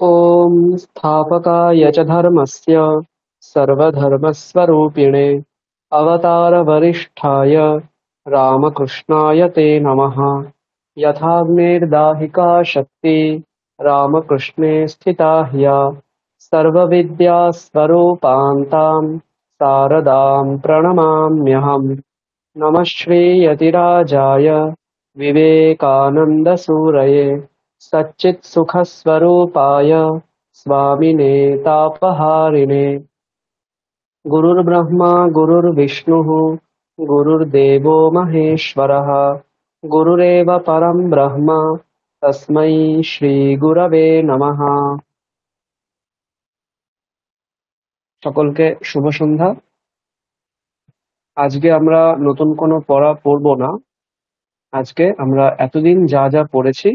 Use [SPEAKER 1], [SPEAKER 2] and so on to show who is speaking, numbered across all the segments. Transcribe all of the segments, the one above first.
[SPEAKER 1] ॐ स्थापकाय च धर्मस्य सर्वधर्मस्वरूपिणे अवतारवरिष्ठाय रामकृष्णाय ते नमः। यथाग्निर्दाहिका शक्ति रामकृष्णे स्थिता ह्या सर्वविद्यास्वरूपान्तां शारदां प्रणमाम्यहम्। नमः श्रीयतिराजाय विवेकानन्दसूरये सच्चित्सुखस्वरूपाय स्वामिने तापहारिणे। गुरुर्ब्रह्मा गुरुर्विष्णुः गुरुर्देवो महेश्वरः गुरुरेव परं ब्रह्म तस्मै শ্রীগুরবে নমঃ। সকলকে শুভ সন্ধ্যা। আজকে আমরা নতুন কোনো পড়া পড়বো না। আজকে আমরা এতদিন যা যা পড়েছি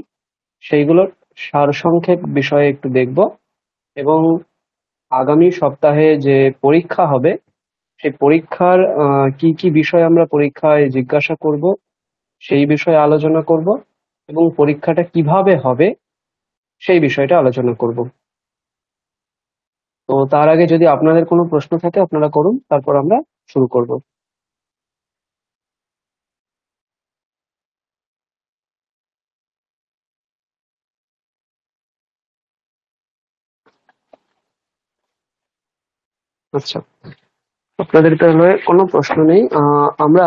[SPEAKER 1] সেইগুলোর সারসংক্ষেপ বিষয়ে একটু দেখব এবং আগামী সপ্তাহে যে পরীক্ষা হবে সেই পরীক্ষার কি কি বিষয় আমরা পরীক্ষায় জিজ্ঞাসা করব সেই বিষয়ে আলোচনা করব এবং পরীক্ষাটা কিভাবে হবে সেই বিষয়টা আলোচনা করব। তো তার আগে যদি আপনাদের কোনো প্রশ্ন থাকে আপনারা করুন, তারপর আমরা শুরু করব। আচ্ছা, আপনাদের তাহলে কোনো প্রশ্ন নেই। আমরা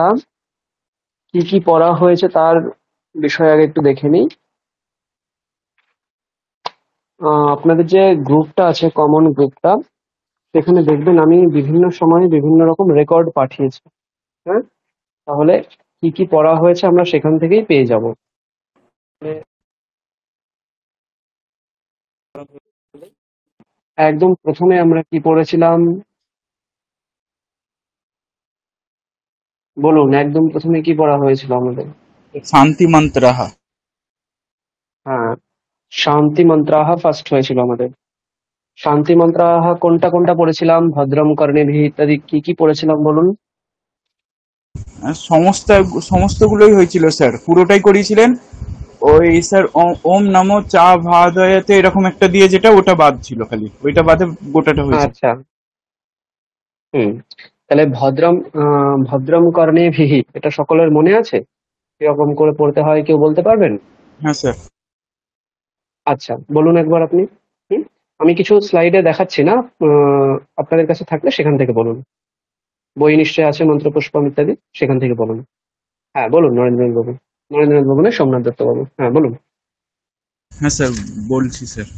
[SPEAKER 1] কি কি পড়া হয়েছে তার বিষয়ে আগে একটু দেখে নিই। আপনাদের যে গ্রুপটা আছে, কমন গ্রুপটা, সেখানে দেখবেন আমি বিভিন্ন সময়ে বিভিন্ন রকম রেকর্ড পাঠিয়েছি। হ্যাঁ, তাহলে কি কি পড়া হয়েছে আমরা সেখান থেকেই পেয়ে যাব। একদম প্রথমে আমরা কি পড়েছিলাম বলুন, একদম প্রথমে কি পড়া হয়েছিল আমাদের?
[SPEAKER 2] শান্তি মন্ত্রः।
[SPEAKER 1] হ্যাঁ, শান্তি মন্ত্রাহ ফার্স্ট হয়েছিল আমাদের। শান্তি মন্ত্রাহ কোনটা কোনটা পড়েছিলাম? ভদ্রম কর্ণেভিঃ ইত্যাদি কি কি পড়েছিলাম বলুন?
[SPEAKER 2] সমস্ত সমস্তগুলোই হয়েছিল স্যার, পুরোটাই করিয়েছিলেন। ওই স্যার ওম নমো চা ভাদয়তে এরকম একটা দিয়ে যেটা, ওটা বাদ ছিল, খালি ওইটা বাদে গোটাটা হয়েছিল।
[SPEAKER 1] আচ্ছা, হুম, তাহলে ভদ্রম কর্ণেভিঃ এটা সকলের মনে আছে? কিরকম করে পড়তে হয় কেউ বলতে পারবেন?
[SPEAKER 2] হ্যাঁ স্যার।
[SPEAKER 1] আচ্ছা, বলুন একবার আপনি। হুম, আমি কিছু স্লাইডে দেখাচ্ছি না, আপনাদের কাছে থাকলে সেখান থেকে বলুন। বই নিশ্চয় আছে, মন্ত্রপুষ্পম ইত্যাদি, সেখান থেকে বলুন। হ্যাঁ বলুন, নরেন্দ্রনাথ বাবু। নরেন্দ্রনাথ বাবু না, সোমনাথ দত্ত বাবু, হ্যাঁ বলুন।
[SPEAKER 2] হ্যাঁ স্যার, বলছি স্যার।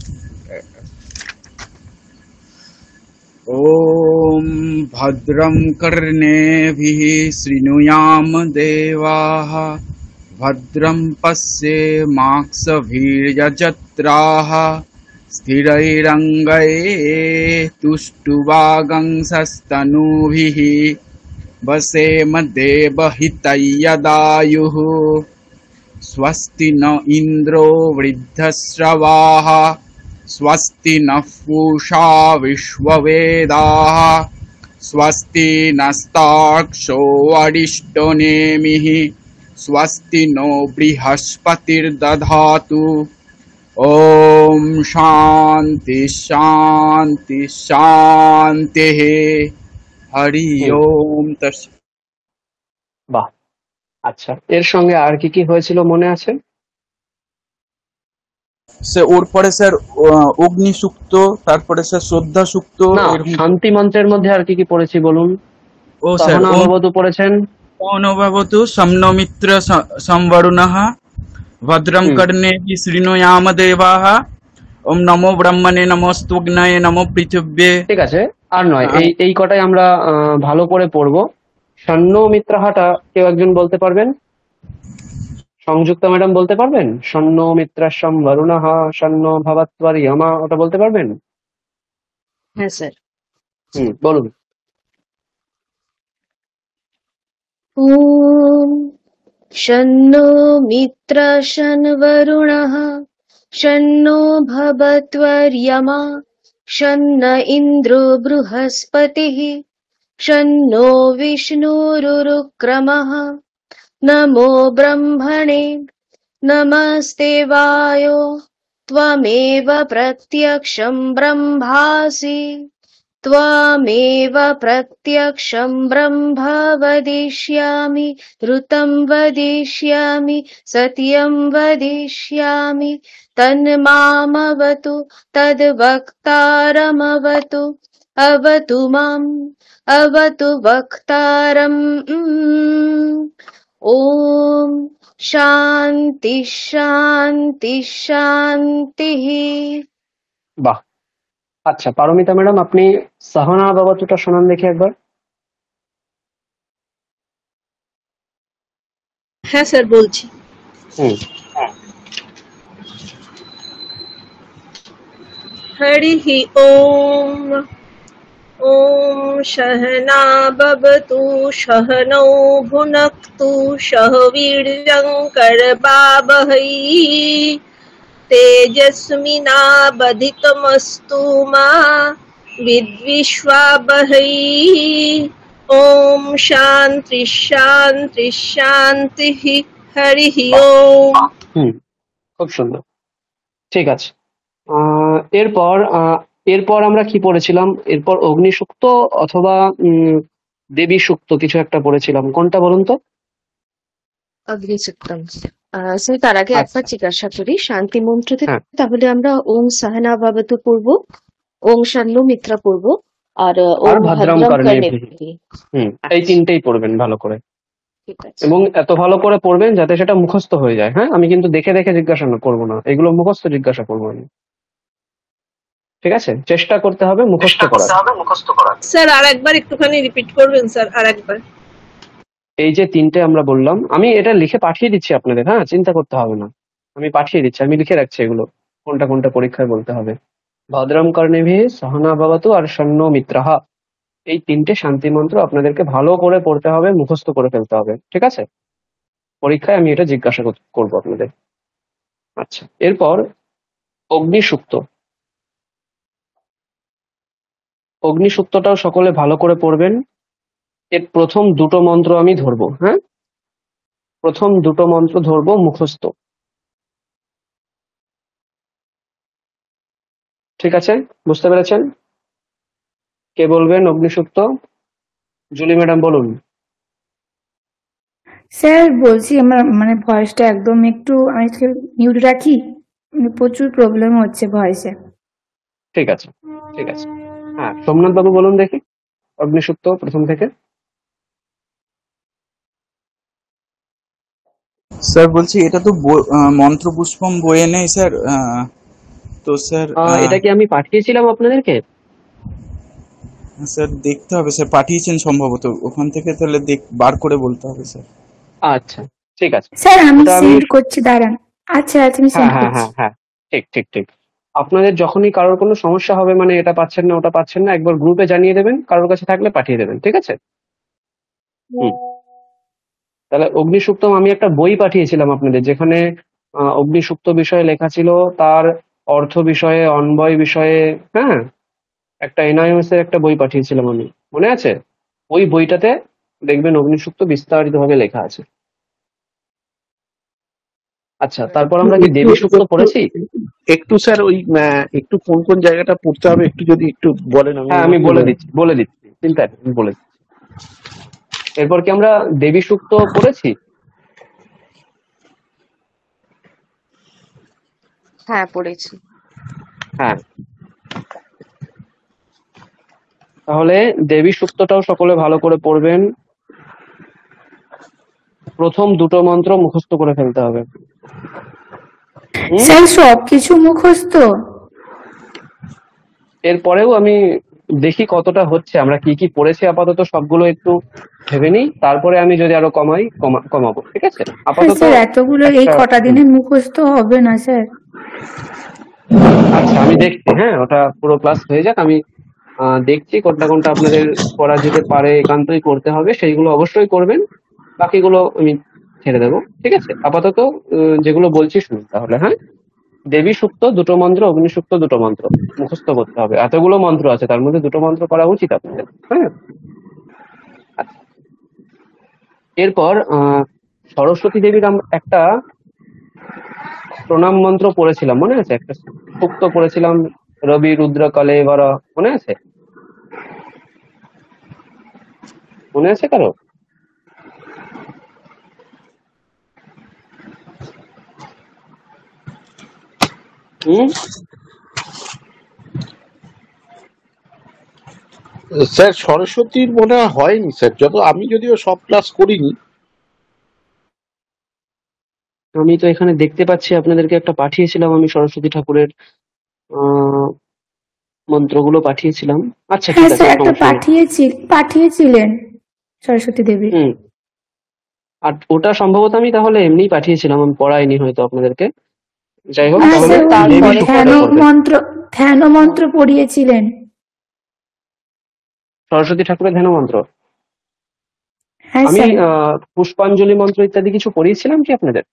[SPEAKER 2] ওম ভদ্রম কর্ণেভিঃ শৃণুয়াম দেবাঃ, ভদ্রম পশ্যেমাক্ষভির্যজত্রাঃ, স্থিरैरङ्गैस्तुष्टुवागंसस्तनूभिः, वसेम देवहितैयदायुः। स्वस्ति न इन्द्रो वृद्धश्रवाः, स्वस्ति नः पूषा विश्ववेदाः, स्वस्ति नस्तार्क्ष्यो अरिष्टनेमिः, स्वस्ति नो बृहस्पतिर्दधातु। ओम शांति शांति शांतिः। हरि
[SPEAKER 1] হুম,
[SPEAKER 2] ओम तत्सत्।
[SPEAKER 1] বাহ। আচ্ছা, এর সঙ্গে আর কি কি হয়েছিল মনে আছে?
[SPEAKER 2] স্যার ওর পরে স্যার অগ্নি সুক্ত, তারপরে স্যার শ্রদ্ধা সুক্ত,
[SPEAKER 1] না,
[SPEAKER 2] এরকম।
[SPEAKER 1] শান্তি মন্ত্রের মধ্যে আর কি কি পড়েছি বলুন?
[SPEAKER 2] ও স্যার,
[SPEAKER 1] সহনা
[SPEAKER 2] ওম
[SPEAKER 1] ভবতু পড়েছেন।
[SPEAKER 2] ভবতু সম্নমিত্র সংবরুণঃ, ভদ্রম
[SPEAKER 1] হুম,
[SPEAKER 2] কর্ণেभिः শৃণুয়াম দেবাः, ওম নমো ব্রহ্মণে নমস্তুভ্যয়ে নমো পৃথিব্যে।
[SPEAKER 1] ঠিক আছে, আর নয়, এই এই কটাই আমরা ভালো করে পড়বো। সন্ন মিত্রাহাটা কেউ একজন বলতে পারবেন? সংযুক্তা ম্যাডাম বলতে পারবেন? সন্ন মিত্রাসম বরুণঃ সন্ন ভবত্বর্যমা, ওটা বলতে পারবেন?
[SPEAKER 3] হ্যাঁ স্যার।
[SPEAKER 1] বলুন।
[SPEAKER 3] ॐ शन्नो मित्रः शन्वरुणः शन्नो भवत्वर्यमा शन्न इन्द्रो बृहस्पतिः शन्नो विष्णुरुक्रमः। नमो ब्रह्मणे नमस्ते वायो त्वमेव प्रत्यक्षं ब्रह्मासि त्वमेव प्रत्यक्षं ब्रह्म वदिष्यामि ऋतं वदिष्यामि सत्यं वदिष्यामि तन्मामवतु तद्वक्तारमवतु अवतु माम् अवतु वक्तारम् ॐ शान्ति शान्ति शान्तिः।
[SPEAKER 1] বাহ, আচ্ছা পারমিতা ম্যাডাম, আপনি সাহানা বাবাতুটা শোনান দেখি একবার।
[SPEAKER 4] হ্যাঁ স্যার বলছি।
[SPEAKER 1] হুম।
[SPEAKER 4] হরিঃ ওম। ওম সহনা ভবতু সহনৌ ভুনক্তু সহ বীর্যং করবাবহৈ তেজস্বিনাবধিতমস্তু মা বিদ্বিষাবহৈ। ওম শান্তি শান্তি শান্তিঃ। হরিঃ ওম।
[SPEAKER 1] হুম, খুব সুন্দর। ঠিক আছে। এরপর এরপর আমরা কি পড়েছিলাম? এরপর অগ্নিসূক্ত অথবা দেবী সূক্ত কিছু একটা পড়েছিলাম, কোনটা বলুন তো?
[SPEAKER 3] অগ্নিসূক্তম। স্যার তার আগে
[SPEAKER 1] আচ্ছা,
[SPEAKER 3] একবার জিজ্ঞাসা করি, শান্তি মন্ত্র থেকে
[SPEAKER 1] হ্যাঁ
[SPEAKER 3] তাহলে আমরা ওং সাহনা ভবতু পড়ব, ওং শান্নু মিত্রা পড়ব, আর
[SPEAKER 1] আর
[SPEAKER 3] ওং
[SPEAKER 1] ভদ্রম
[SPEAKER 3] ভদ্রম
[SPEAKER 1] কর্ণেভিঃ।
[SPEAKER 3] কর্ণেভিঃ।
[SPEAKER 1] এই
[SPEAKER 3] আচ্ছা,
[SPEAKER 1] তিনটেই পড়বেন ভালো করে,
[SPEAKER 3] ঠিক আছে।
[SPEAKER 1] এবং এত ভালো করে পড়বেন যাতে সেটা মুখস্থ হয়ে যায়। হ্যাঁ, আমি কিন্তু দেখে দেখে জিজ্ঞাসা করবো না, এগুলো মুখস্থ জিজ্ঞাসা করবো আমি। ঠিক আছে, চেষ্টা করতে হবে মুখস্থ করার।
[SPEAKER 4] স্যার আর একবার একটুখানি রিপিট করবেন স্যার, আর একবার।
[SPEAKER 1] এই যে তিনটে আমরা বললাম, আমি এটা লিখে পাঠিয়ে দিচ্ছি আপনাদের, হ্যাঁ চিন্তা করতে হবে না, আমি পাঠিয়ে দিচ্ছি, আমি লিখে রাখছি এগুলো কোনটা কোনটা পরীক্ষায় বলতে হবে। ভদ্রম কর্ণেভিঃ সহনা ভবতু আর শন্নো মিত্রাহ, এই তিনটে শান্তি মন্ত্র আপনাদেরকে ভালো করে পড়তে হবে, মুখস্থ করে ফেলতে হবে। ঠিক আছে, পরীক্ষায় আমি এটা জিজ্ঞাসা করবো আপনাদের। আচ্ছা, এরপর অগ্নিসূক্ত। অগ্নিসূক্তটাও সকলে ভালো করে পড়বেন। এর প্রথম দুটো মন্ত্র আমি ধরবো, হ্যাঁ প্রথম দুটো মন্ত্র ধরবো মুখস্থ। ঠিক আছে, বুঝতে পেরেছেন? কে বলবেন অগ্নিসূক্ত? জুলি ম্যাডাম বলুন।
[SPEAKER 5] স্যার বলছি আমার মানে ভয়েসটা একদম একটু আমি মিউট রাখি, প্রচুর প্রবলেম হচ্ছে ভয়েসে।
[SPEAKER 1] ঠিক আছে, ঠিক আছে। হ্যাঁ, সোমনাথ বাবু বলুন দেখি অগ্নিসূক্ত প্রথম থেকে।
[SPEAKER 2] স্যার বলছি এটা তো মন্ত্র পুষ্পম বইয়ে নেই স্যার। তো স্যার
[SPEAKER 1] এটা কি আমি পাঠিয়েছিলাম আপনাদেরকে?
[SPEAKER 2] স্যার দেখতে হবে স্যার, পাঠিয়েছেন সম্ভবত ওখান থেকে, তাহলে বার করে বলতে হবে স্যার।
[SPEAKER 1] আচ্ছা, ঠিক আছে।
[SPEAKER 5] স্যার আমি
[SPEAKER 1] ওটা আমি
[SPEAKER 5] সেন্ড করছি, দাঁড়ান। আচ্ছা আচ্ছা আমি
[SPEAKER 1] হ্যাঁ
[SPEAKER 5] সেন্ড
[SPEAKER 1] হ্যাঁ
[SPEAKER 5] করছি।
[SPEAKER 1] হ্যাঁ হ্যাঁ, ঠিক ঠিক ঠিক। আপনাদের যখনই কারোর কোনো সমস্যা হবে, মানে এটা পাচ্ছেন না ওটা পাচ্ছেন না, একবার গ্রুপে জানিয়ে দেবেন, কারোর কাছে থাকলে পাঠিয়ে দেবেন। ঠিক আছে। হুম, তাহলে অগ্নিসূক্তম আমি একটা বই পাঠিয়েছিলাম আপনাদের, যেখানে অগ্নিসূক্ত বিষয়ে লেখা ছিল, তার অর্থ বিষয়ে, অন্বয় বিষয়ে, হ্যাঁ একটা এনআইএমএস এর একটা বই পাঠিয়েছিলাম আমি, মনে আছে? ওই বইটাতে দেখবেন অগ্নিসূক্ত বিস্তারিত ভাবে লেখা আছে। আচ্ছা, তারপর আমরা কি দেবী সূক্ত পড়েছি?
[SPEAKER 6] একটু স্যার ওই একটু কোন কোন জায়গাটা পড়তে হবে একটু যদি একটু বলেন।
[SPEAKER 1] হ্যাঁ, আমি বলে দিচ্ছি, চিন্তা নেই, আমি বলে দিচ্ছি। এরপর কি আমরা দেবী সূক্ত পড়েছি?
[SPEAKER 3] হ্যাঁ পড়েছি।
[SPEAKER 1] হ্যাঁ, তাহলে দেবী সূক্তটাও সকলে ভালো করে পড়বেন। প্রথম দুটো মন্ত্র মুখস্থ করে ফেলতে হবে।
[SPEAKER 5] স্যার সবকিছু মুখস্থ?
[SPEAKER 1] এরপরেও আমি দেখি কতটা হচ্ছে, আমরা কি কি পড়েছি আপাতত সবগুলো একটু ভেবে নিই, তারপরে আমি যদি আরো কমাবো। ঠিক আছে, আপাতত
[SPEAKER 5] স্যার এতগুলো এই
[SPEAKER 1] একটা
[SPEAKER 5] কটা দিনে মুখস্থ হবে না স্যার।
[SPEAKER 1] আচ্ছা আমি দেখছি, হ্যাঁ ওটা পুরো ক্লাস হয়ে যাক, আমি দেখছি কোনটা কোনটা আপনাদের করা যেতে পারে, একান্তই করতে হবে সেইগুলো অবশ্যই করবেন, বাকিগুলো আমি ছেড়ে দেবো। ঠিক আছে, আপাতত যেগুলো বলছি শুনুন তাহলে। হ্যাঁ, দেবী সূক্ত দুটো মন্ত্র, অগ্নিসূক্ত দুটো মন্ত্র মুখস্থ করতে হবে। এতগুলো মন্ত্র আছে, তার মধ্যে দুটো মন্ত্র করা উচিত আপনাদের। হ্যাঁ, আচ্ছা। এরপর সরস্বতী দেবীর একটা প্রণাম মন্ত্র পড়েছিলাম, মনে আছে? একটা সূক্ত পড়েছিলাম, রবি রুদ্র কলেবর, মনে আছে? মনে আছে কারো? হুম।
[SPEAKER 6] স্যার সরস্বতীর মনে হয় হয়নি স্যার, আমি যদিও সব ক্লাস করিনি।
[SPEAKER 1] আমি তো এখানে দেখতে পাচ্ছি আপনাদেরকে একটা পাঠিয়েছিলাম, আমি সরস্বতী ঠাকুরের আহ মন্ত্রগুলো পাঠিয়েছিলাম। আচ্ছা, ঠিক
[SPEAKER 5] হ্যাঁ
[SPEAKER 1] আছে,
[SPEAKER 5] স্যার, একটা
[SPEAKER 1] সমস্যা নেই।
[SPEAKER 5] পাঠিয়েছিলেন সরস্বতী দেবীর।
[SPEAKER 1] হুম। আর ওটা সম্ভবত আমি তাহলে এমনি পাঠিয়েছিলাম, আমি পড়াইনি হয়তো আপনাদেরকে। যাই হোক,
[SPEAKER 5] না
[SPEAKER 1] তাহলে
[SPEAKER 5] স্যার, ওই
[SPEAKER 1] দেবী
[SPEAKER 4] তারপরে
[SPEAKER 1] সূক্তটা
[SPEAKER 4] পরে
[SPEAKER 1] পড়বেন।
[SPEAKER 5] ধ্যান মন্ত্র পড়িয়েছিলেন।
[SPEAKER 1] সরস্বতী ঠাকুরের ধ্যান মন্ত্র
[SPEAKER 5] হ্যাঁ
[SPEAKER 1] আমি
[SPEAKER 5] স্যার।
[SPEAKER 1] পুষ্পাঞ্জলি মন্ত্র ইত্যাদি কিছু পড়িয়েছিলাম কি আপনাদের?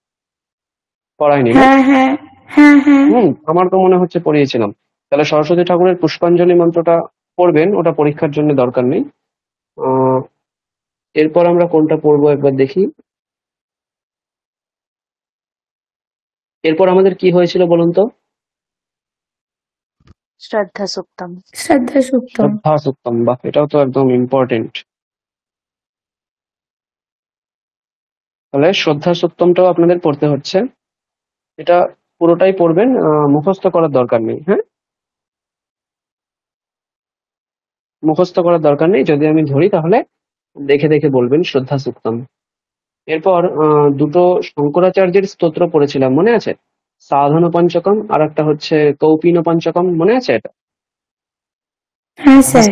[SPEAKER 1] পড়াইনি না?
[SPEAKER 5] হ্যাঁ হ্যাঁ হ্যাঁ হ্যাঁ।
[SPEAKER 1] আমার তো মনে হচ্ছে পড়িয়েছিলাম। তাহলে সরস্বতী ঠাকুরের পুষ্পাঞ্জলি মন্ত্রটা পড়বেন, ওটা পরীক্ষার জন্য দরকার নেই। আহ এরপর আমরা কোনটা পড়বো একবার দেখি। এরপর আমাদের কি হয়েছিল বলুন তো?
[SPEAKER 3] শ্রদ্ধা সুক্তম।
[SPEAKER 5] শ্রদ্ধা সুক্তম।
[SPEAKER 1] শ্রদ্ধা সুক্তম, বাহ, এটাও তো একদম ইম্পর্টেন্ট। তাহলে শ্রদ্ধা সুক্তমটাও আপনাদের পড়তে হচ্ছে। এটা পুরোটাই পড়বেন, মুখস্থ করার দরকার নেই। হ্যাঁ, মুখস্থ করার দরকার নেই, যদি আমি ধরি তাহলে দেখে দেখে বলবেন শ্রদ্ধা সুক্তম। এরপর দুটো শঙ্করাচার্যের স্তোত্র পড়েছিলাম, মনে আছে? সাধন পঞ্চকম আর একটা হচ্ছে কৌপিন পঞ্চকম, মনে আছে এটা?
[SPEAKER 5] হ্যাঁ স্যার।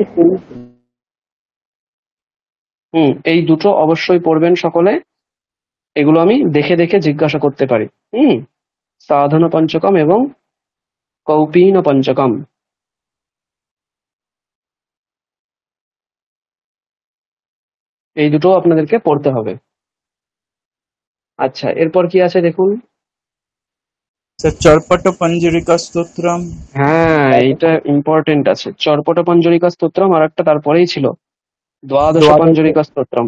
[SPEAKER 1] এই দুটো অবশ্যই পড়বেন সকলে। এগুলো আমি দেখে দেখে জিজ্ঞাসা করতে পারি। সাধন পঞ্চকম এবং কৌপিন পঞ্চকম, এই দুটো আপনাদেরকে পড়তে হবে। আচ্ছা, এরপর কি আছে দেখুন।
[SPEAKER 2] স্যার চর্পট পঞ্জরিকা স্তোত্রম।
[SPEAKER 1] হ্যাঁ, এইটা ইম্পর্টেন্ট আছে। চর্পট পঞ্জরিকা স্তোত্রম আর একটা তারপরেই ছিল দ্বাদশ পঞ্জরিকা স্তোত্রম।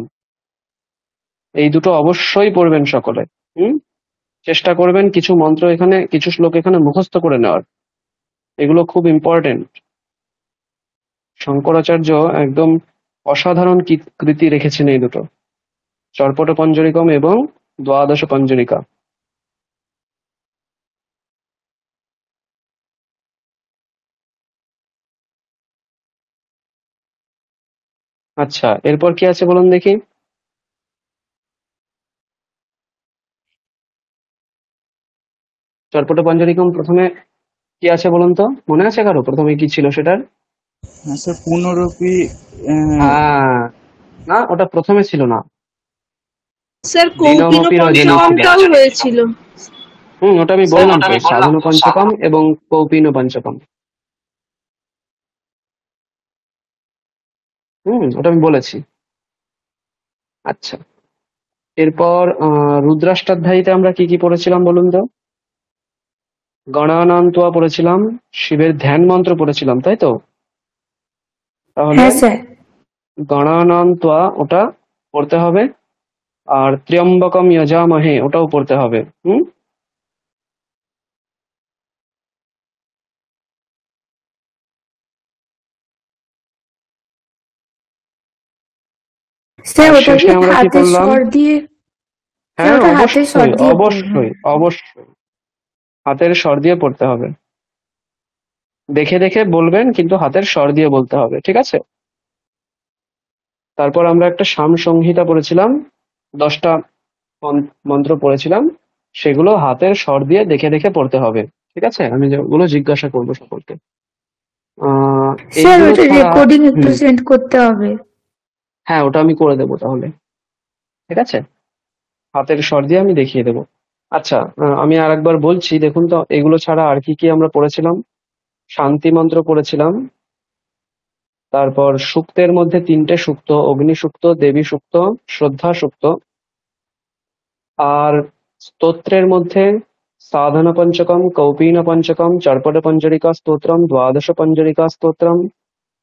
[SPEAKER 1] এই দুটো অবশ্যই পড়বেন সকলে। হুম। চেষ্টা করবেন কিছু মন্ত্র এখানে, কিছু শ্লোক এখানে মুখস্থ করে নেওয়ার। এগুলো খুব ইম্পর্টেন্ট। শঙ্করাচার্য একদম অসাধারণ কৃতি রেখেছেন এই দুটো, চর্পট পঞ্জরিকম এবং দ্বাদশ পঞ্জরিকা। আচ্ছা, এরপর কি আছে বলুন দেখি। চর্পট পঞ্জরিকম প্রথমে কি আছে বলুন তো? মনে আছে কারো প্রথমে কি ছিল সেটার?
[SPEAKER 2] হ্যাঁ স্যার, পুনরপি।
[SPEAKER 1] হ্যাঁ, না, ওটা প্রথমে ছিল না।
[SPEAKER 4] স্যার কৌপিন
[SPEAKER 1] দিনমপি রজনী ছিল।
[SPEAKER 4] পঞ্চমটাও হয়েছিল।
[SPEAKER 1] ওটা আমি বললাম তো, সাধন পঞ্চকম এবং কৌপিন পঞ্চকম। ওটা আমি বলেছি। আচ্ছা, এরপর রুদ্রাষ্টাধ্যায়ীতে আমরা কি কি পড়েছিলাম বলুন তো? গণানান্তোয়া পড়েছিলাম, শিবের ধ্যান মন্ত্র পড়েছিলাম, তাই তো? তাহলে
[SPEAKER 5] হ্যাঁ স্যার।
[SPEAKER 1] গণানান্তোয়া ওটা পড়তে হবে, আর ত্র্যম্বকম যজামহে ওটাও পড়তে হবে।
[SPEAKER 5] স্যার
[SPEAKER 1] আর
[SPEAKER 5] ওটা কি
[SPEAKER 1] শেষে আমরা কি
[SPEAKER 5] হাতের
[SPEAKER 1] করলাম?
[SPEAKER 5] স্বর দিয়ে? স্যার
[SPEAKER 1] হ্যাঁ,
[SPEAKER 5] ওটা হাতের স্বর
[SPEAKER 1] অবশ্যই
[SPEAKER 5] দিয়ে পড়বো, হ্যাঁ।
[SPEAKER 1] অবশ্যই অবশ্যই হাতের স্বর দিয়ে পড়তে হবে। দেখে দেখে বলবেন, কিন্তু হাতের স্বর দিয়ে বলতে হবে, ঠিক আছে? তারপর আমরা একটা সাম সংহিতা পড়েছিলাম, 10টা মন্ত্র পড়েছিলাম, সেগুলো হাতের স্বর দিয়ে দেখে দেখে পড়তে হবে, ঠিক আছে? আমি যেগুলো জিজ্ঞাসা করবো সকলকে।
[SPEAKER 5] স্যার
[SPEAKER 1] এইগুলো
[SPEAKER 5] ওটা
[SPEAKER 1] ছাড়া
[SPEAKER 5] রেকর্ডিং একটু সেন্ড করতে হবে।
[SPEAKER 1] হ্যাঁ, ওটা আমি করে দেবো তাহলে, ঠিক আছে? হাতের স্বর দিয়ে আমি দেখিয়ে দেবো। আচ্ছা, আমি আর একবার বলছি দেখুন তো, এগুলো ছাড়া আর কি কি আমরা পড়েছিলাম। শান্তি মন্ত্র পড়েছিলাম, তারপর সূক্তের মধ্যে 3টে সূক্ত, অগ্নি সূক্ত, দেবী সূক্ত, শ্রদ্ধা সূক্ত। আর স্তোত্রের মধ্যে সাধন পঞ্চকম, কৌপিন পঞ্চকম, চর্পট পঞ্জরিকা স্তোত্রম, দ্বাদশ পঞ্জরিকা স্তোত্রম,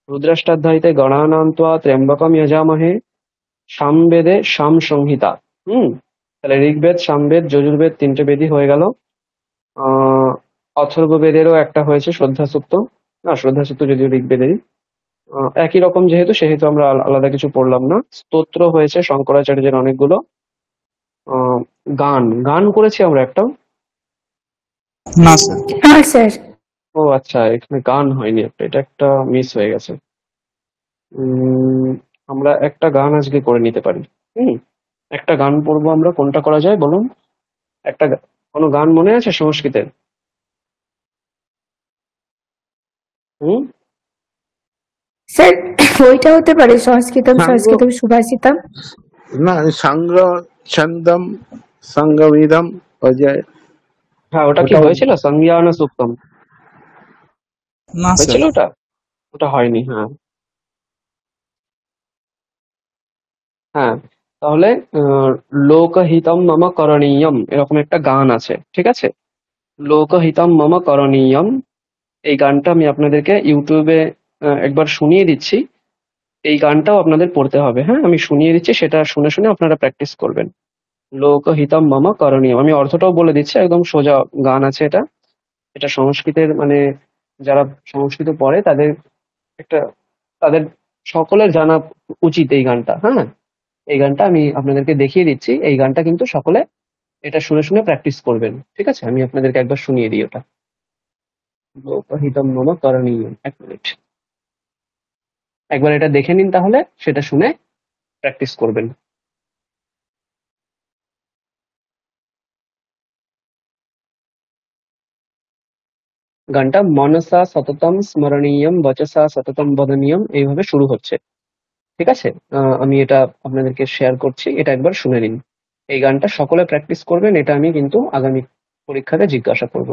[SPEAKER 1] রুদ্রাষ্টাধ্যায়ীতে গণানান্ত্বা ত্র্যম্বকম যজামহে, সামবেদে সাম সংহিতা। তাহলে ঋগ্বেদ, সামবেদ, যজুর্বেদ 3টে বেদই হয়ে গেল। আহ অথর্ববেদেরও একটা হয়েছে শ্রদ্ধা সূক্ত, না শ্রদ্ধা সূক্ত যদিও ঋগ্বেদেরই। একই রকম যেহেতু, সেহেতু আমরা আলাদা কিছু পড়লাম না। স্তোত্র হয়েছে শঙ্করাচার্যের অনেকগুলো। আহ গান গান করেছি আমরা একটা।
[SPEAKER 2] না স্যার।
[SPEAKER 5] হ্যাঁ স্যার।
[SPEAKER 1] ও আচ্ছা, এখানে গান হয়নি, এটা একটা মিস হয়ে গেছে। আমরা একটা গান আজকে করে নিতে পারি। হুম একটা গান পড়বো আমরা, কোনটা করা যায় বলুন? কোনো গান মনে আছে সংস্কৃতের? হুম
[SPEAKER 5] স্যার ওইটা হতে পারে সংস্কৃতম
[SPEAKER 6] সাঙ্গ
[SPEAKER 5] সংস্কৃতম সুভাষিতম।
[SPEAKER 6] না, সাঙ্গ ছন্দম সঙ্গমিদম অজয়,
[SPEAKER 1] হ্যাঁ, ওটা কি
[SPEAKER 6] ওটাও
[SPEAKER 1] হয়েছিল? সংজ্ঞান সুক্তম
[SPEAKER 2] না স্যার।
[SPEAKER 1] হয়েছিল ওটা? ওটা হয়নি। হ্যাঁ হ্যাঁ, তাহলে লোকহিতম মম করণীয়ম এরকম একটা গান আছে, ঠিক আছে? লোকহিতম মম করণীয়ম, এই গানটা আমি আপনাদেরকে ইউটিউবে একবার শুনিয়ে দিচ্ছি। এই গানটাও আপনাদের পড়তে হবে। হ্যাঁ, আমি শুনিয়ে দিচ্ছি, সেটা শুনে শুনে আপনারা প্র্যাকটিস করবেন। লোকহিতম মম করণীয়ম, আমি অর্থটাও বলে দিচ্ছি, একদম সোজা গান আছে এটা। এটা সংস্কৃতের মানে যারা সংস্কৃত পড়ে তাদের একটা, তাদের সকলের জানা উচিত এই গানটা। হ্যাঁ, এই গানটা আমি আপনাদেরকে দেখিয়ে দিচ্ছি। এই গানটা কিন্তু সকলে এটা শুনে শুনে প্র্যাকটিস করবেন, ঠিক আছে? আমি আপনাদেরকে একবার শুনিয়ে দিই ওটা। লোকহিতম মম করণীয়ম, এক মিনিট, একবার এটা দেখে নিন, তাহলে সেটা শুনে প্র্যাকটিস করবেন। গানটা মনসা সততম স্মরণীয়ম বচসা সততম বদনীয়ম এইভাবে শুরু হচ্ছে, ঠিক আছে? আমি এটা আপনাদেরকে শেয়ার করছি, এটা একবার শুনে নিন। এই গানটা সকলে প্র্যাকটিস করবেন, এটা আমি কিন্তু আগামী পরীক্ষাতে জিজ্ঞাসা করব।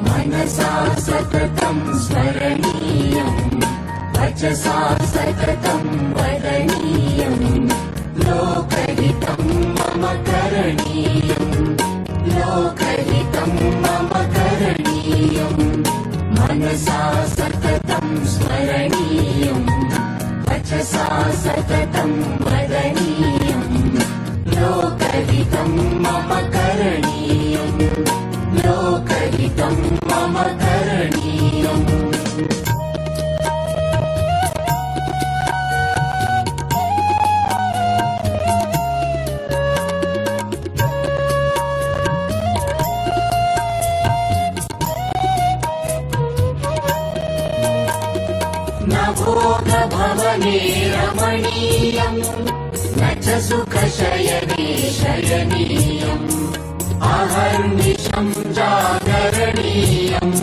[SPEAKER 7] मनसा सततं स्मरणीयं वचसा सततं वदनीयं लोकहितं मम करणीयं लोकहितं मम करणीयं मनसा सततं स्मरणीयं वचसा सततं वदनीयं लोकहितं मम करणीयं लोकहितं मम करणीयम् न भोगभवने रमणीयम् न च सुखशयने शयनीयम् अहर्निशं जागरणीयम्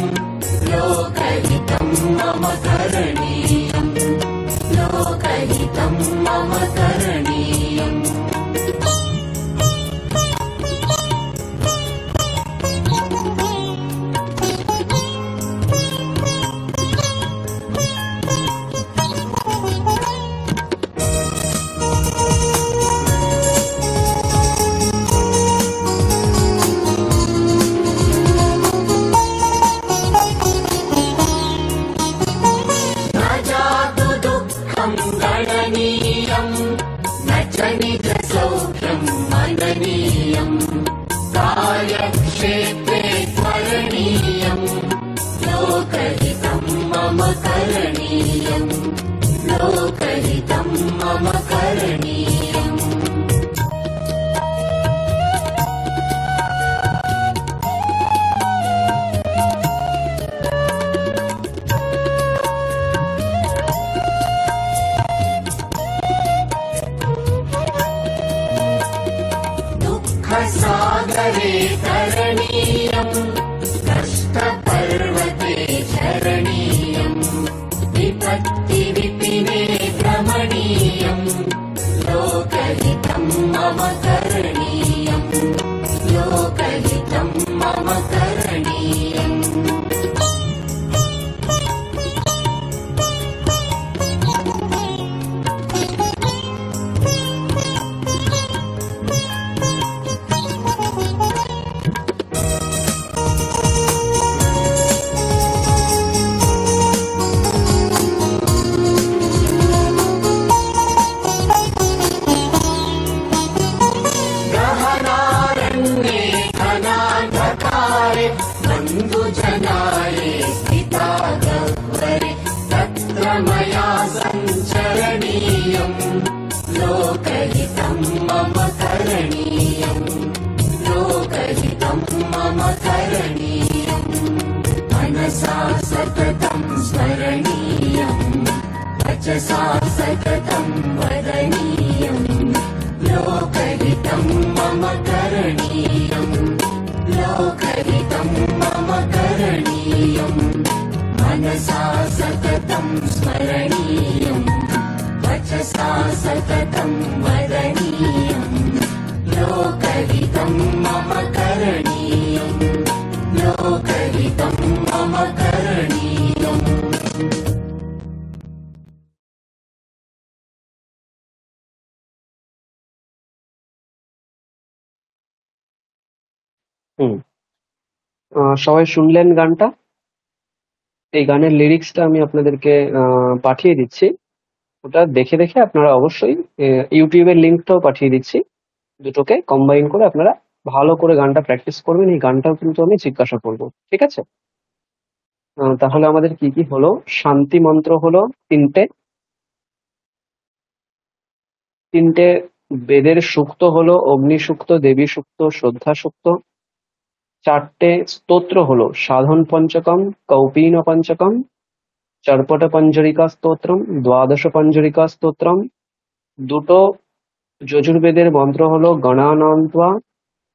[SPEAKER 7] लोकहितं मम करणीयम् लोकहितं मम करणीयम् न जातु दुःखं गणनीयम् न च निजसौख्यं मननीयम् कार्यक्षेत्रे स्मरणीयम् लोकहितं मम करणीयम् लोकहितं मम करणीयम् दुःखसागरे करणीयम् कष्टपर्वते चरणीयम् विपत्तिविपिने भ्रमणीयम् लोकहितं मम मम करणीयम् गहनारण्ये घनान्धकारे बन्धुजनाये स्थिता गह्वरे तत्र मया सञ्चरणीयम् लोकहितं मम करणीयम् लोकहितं मम करणीयम् मनसा सततं स्मरणीयम् वचसा सततं वदनीयम् लोकहितं मम करणीयम् लोकहितं मम करणीयम् मनसा सततं स्मरणीयम् वचसा सततं वदनीयम् लोकहितं मम करणीयम् लोकहितं मम करणीयम्
[SPEAKER 1] হুম। সবাই শুনলেন গানটা? এই গানের লিরিক্সটা আমি আপনাদেরকে পাঠিয়ে দিচ্ছি। ওটা দেখে দেখে আপনারা অবশ্যই ইউটিউবের লিঙ্কটাও পাঠিয়ে দিচ্ছি। দুটোকে কম্বাইন করে আপনারা ভালো করে গানটা প্র্যাকটিস করবেন। এই গানটাও কিন্তু আমি জিজ্ঞাসা করবো, ঠিক আছে? তাহলে আমাদের কি কি হলো? শান্তি মন্ত্র হলো তিনটে বেদের সূক্ত হলো অগ্নি সূক্ত, দেবী সূক্ত, শ্রদ্ধা সূক্ত। 4টে স্তোত্র হলো সাধন পঞ্চকম, কৌপীন পঞ্চকম, চর্পট পঞ্জরিকা স্তোত্রম, দ্বাদশ পঞ্জরিকা স্তোত্রম। 2টো যজুর্বেদের মন্ত্র হলো গণানাং ত্বা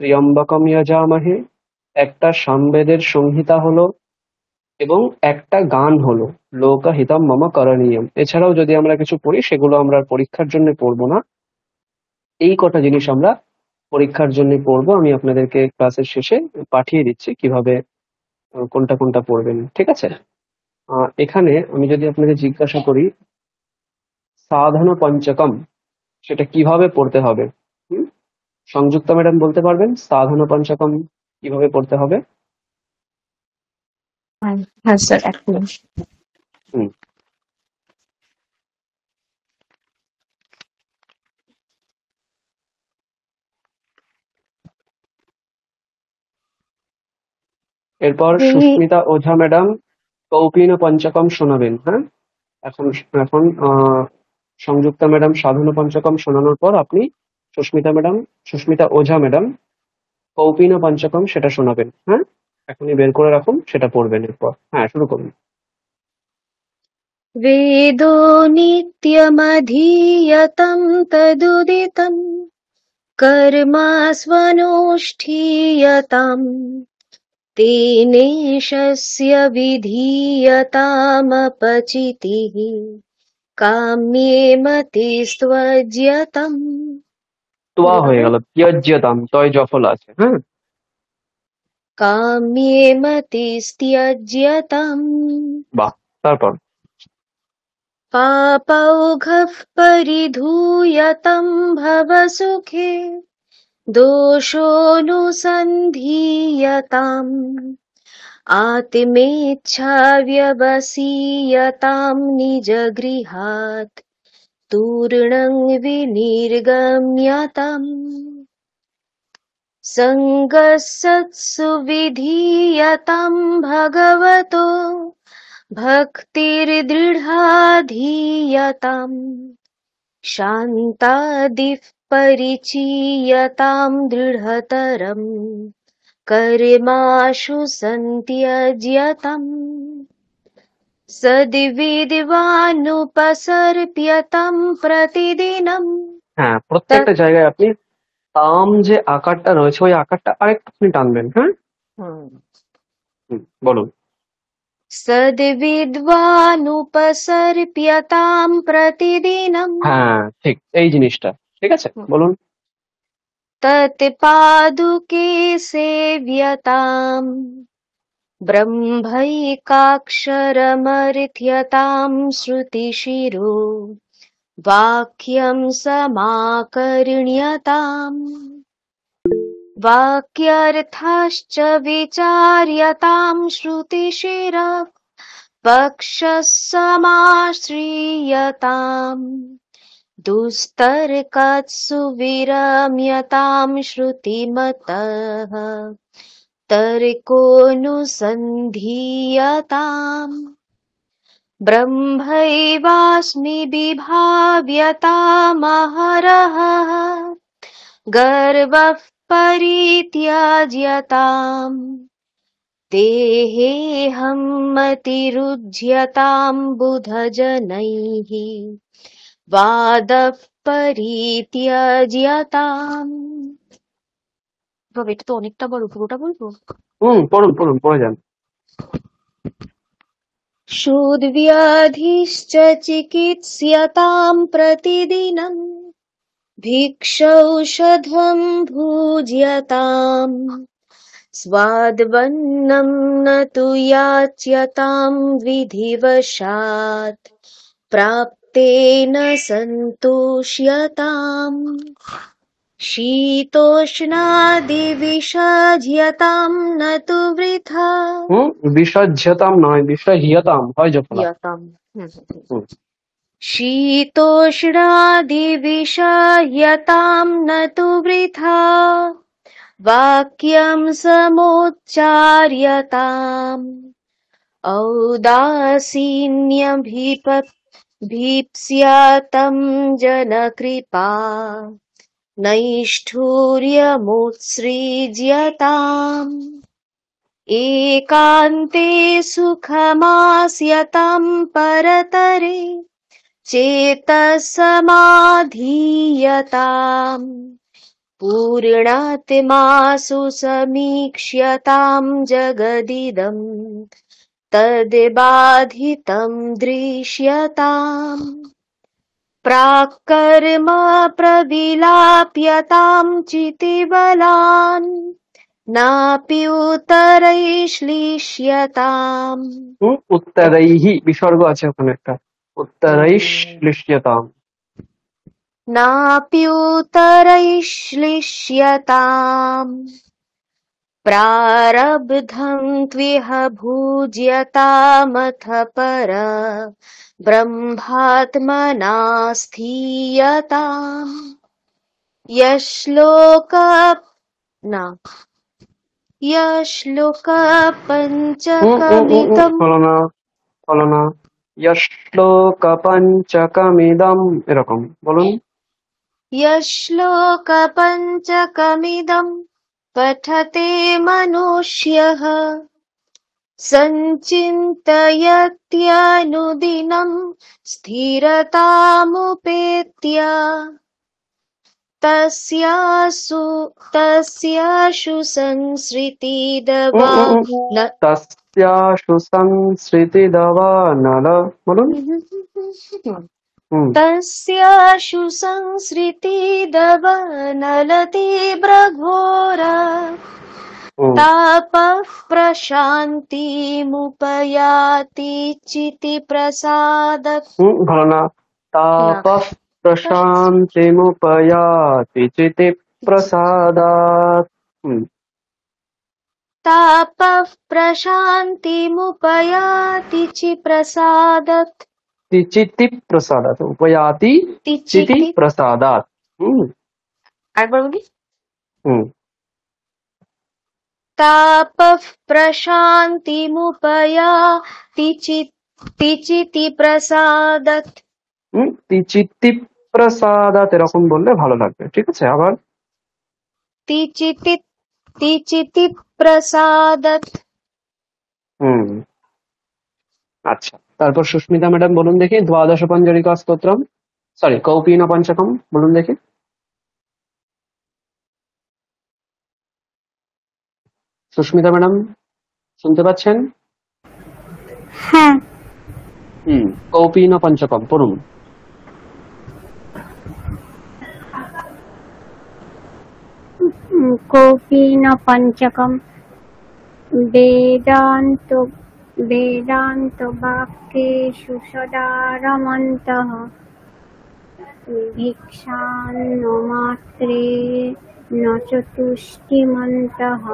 [SPEAKER 1] ত্র্যম্বকম যজামহে। একটা সামবেদের সংহিতা হলো এবং একটা গান হলো লোকহিতম মম করণীয়ম। এছাড়াও যদি আমরা কিছু পড়ি সেগুলো আমরা পরীক্ষার জন্য পড়বো না। এই কটা জিনিস আমরা পরীক্ষার জন্য পড়বো। আমি আপনাদেরকে ক্লাসের শেষে পাঠিয়ে দিচ্ছি কিভাবে কোনটা কোনটা পড়বেন, ঠিক আছে? এখানে আমি যদি আপনাদের জিজ্ঞাসা করি সাধন পঞ্চকম সেটা কিভাবে পড়তে হবে, সংযুক্তা ম্যাডাম বলতে পারবেন সাধন পঞ্চকম কিভাবে পড়তে হবে?
[SPEAKER 3] হ্যাঁ স্যার, এক মিনিট।
[SPEAKER 1] হুম। এরপর সুস্মিতা ওঝা ম্যাডাম কৌপিন পঞ্চকম শোনাবেন। হ্যাঁ, এখন এখন সংযুক্তা ম্যাডাম সাধন পঞ্চকম শোনানোর পর আপনি সুস্মিতা ওঝা ম্যাডাম কৌপিন পঞ্চকম সেটা শোনাবেন। হ্যাঁ, এখনই বের করে রাখুন, সেটা পড়বেন। এরপর হ্যাঁ শুরু করুন।
[SPEAKER 3] वेदो नित्यमधीयतं तदुदितं कर्मास्वनुष्ठीयताम् तेनेशस्य विधीयतामपचितिः काम्ये मतिस्त्वज्यतम्
[SPEAKER 1] তোয়া হয়ে গেল, ত্যজ্যতাম, তয় জফল আছে। হ্যাঁ,
[SPEAKER 3] काम्ये मतिस्त्यज्यतम्
[SPEAKER 1] বাহ। তারপর
[SPEAKER 3] पापौघः परिधूयतं भवसुखे दोषोऽनुसन्धीयताम् आत्मेच्छाव्यवसीयतां निजगृहात् तूर्णं विनिर्गम्यताम् सङ्गस्सत्सु विधीयतां भगवतो भक्तिर्दृढाधीयताम् शान्तादिः परिचीयतां दृढतरम् कर्माशु सन्त्यज्यतम् सद्विद्वानुपसर्प्यतं प्रतिदिनम्
[SPEAKER 1] হ্যাঁ, প্রত্যেকটা জায়গায় আপনি তাম যে আকারটা রয়েছে ওই আকারটা আরেকটুখানি টানবেন। হ্যাঁ, বলুন।
[SPEAKER 3] सद्विद्वानुपसर्प्यतां प्रतिदिनम्
[SPEAKER 1] হ্যাঁ, ঠিক এই জিনিসটা, ঠিক আছে, বলুন।
[SPEAKER 3] तत्पादुके सेव्यताम् ब्रह्मैकाक्षरमर्थ्यतां श्रुतिशिरो वाक्यं समाकर्ण्यताम् वाक्यार्थाश्च विचार्यतां श्रुतिशिरः पक्षः समाश्रियताम् दुस्तर्कात्सु विरम्यतां श्रुतिमतः तर्कोऽनुसन्धीयताम् ब्रह्मैवास्मि विभाव्यतामहरः गर्वः परित्यज्यताम् देहेऽहं मतिरुज्यतां बुधजनैः वादः परित्यज्यताम्। বাবা এটা তো অনেকটা বড়, পুরোটা বলবো?
[SPEAKER 1] পড়ুন পড়ুন, পড়ে যান।
[SPEAKER 3] शूद्व्याधिश्च चिकित्स्यतां प्रतिदिनम् भिक्षौषधं भुज्यताम् स्वाद्वन्नं न तु याच्यतां विधिवशात् प्राप्तेन सन्तुष्यताम् शीतोष्णादिविषज्यतां न तु वृथा
[SPEAKER 1] বিসহ্যতাম নয়, বিসহ্যতাম হয় যফলা।
[SPEAKER 3] शीतोष्णादिविषह्यतां न तु वृथा वाक्यं समुच्चार्यताम् औदासीन्यभीप्स्यातं जनकृपा नैष्ठुर्यमुत्सृज्यताम् एकान्ते सुखमास्यतां परतरे चेतसमाधीयताम् पूर्णात्मासु समीक्ष्यतां जगदिदं तद्बाधितं दृश्यताम् प्राक्कर्म प्रविलाप्यतां चितिबलान् नापि उत्तरैश्लिष्यताम्
[SPEAKER 1] উত্তরৈঃ বিসর্গ আছে ওখানে একটা, উত্তরৈশ্লিষ্যতাম।
[SPEAKER 3] नापि उत्तरैश्लिष्यताम् प्रारब्धं त्विह भुज्यतामथ पर ब्रह्मात्मना स्थीयताम् यश्लोकपञ्चकमिदं
[SPEAKER 1] হলো না, শ্লোকপঞ্চকমিদম, এরকম বলুন।
[SPEAKER 3] यश्लोकपञ्चकमिदं पठते मनुष्यः सञ्चिन्तयत्यनुदिनं स्थिरतामुपेत्य तस्याशु संसृतिदवा
[SPEAKER 1] তস্যাশু সংসৃতিদবানল, বলুন।
[SPEAKER 3] तस्याशु संसृतिदवनलतीव्रघोर तापः प्रशान्तिमुपयाति चितिप्रसादः
[SPEAKER 1] ভালো না, তাপঃ প্রশান্তিমুপয়াতি চিতিপ্রসাদাৎ।
[SPEAKER 3] तापः प्रशान्तिमुपयाति चिप्रसादः
[SPEAKER 1] চিতিপ্রসাদাৎ, উপয়াতি চিতিপ্রসাদাৎ।
[SPEAKER 3] আরেকবার বলি।
[SPEAKER 1] হুম
[SPEAKER 3] तापः प्रशान्तिमुपयाति चितिप्रसादः
[SPEAKER 1] চিতিপ্রসাদাৎ, এরকম বললে ভালো লাগবে। ঠিক আছে, আবার
[SPEAKER 3] चितिप्रसादः।
[SPEAKER 1] আচ্ছা, তারপর সুস্মিতা ম্যাডাম বলুন দেখি, দ্বাদশ পঞ্জরিকা স্তোত্রম, সরি কৌপীন পঞ্চকম বলুন দেখি। সুস্মিতা ম্যাডাম শুনতে পাচ্ছেন?
[SPEAKER 5] হ্যাঁ।
[SPEAKER 1] কৌপীন পঞ্চকম পড়ুন।
[SPEAKER 8] कौपीन पंचकम वेदांत वेदांत वाक्येषु सदा रमन्तः भिक्षान्न मात्रे न च तुष्टिमन्तः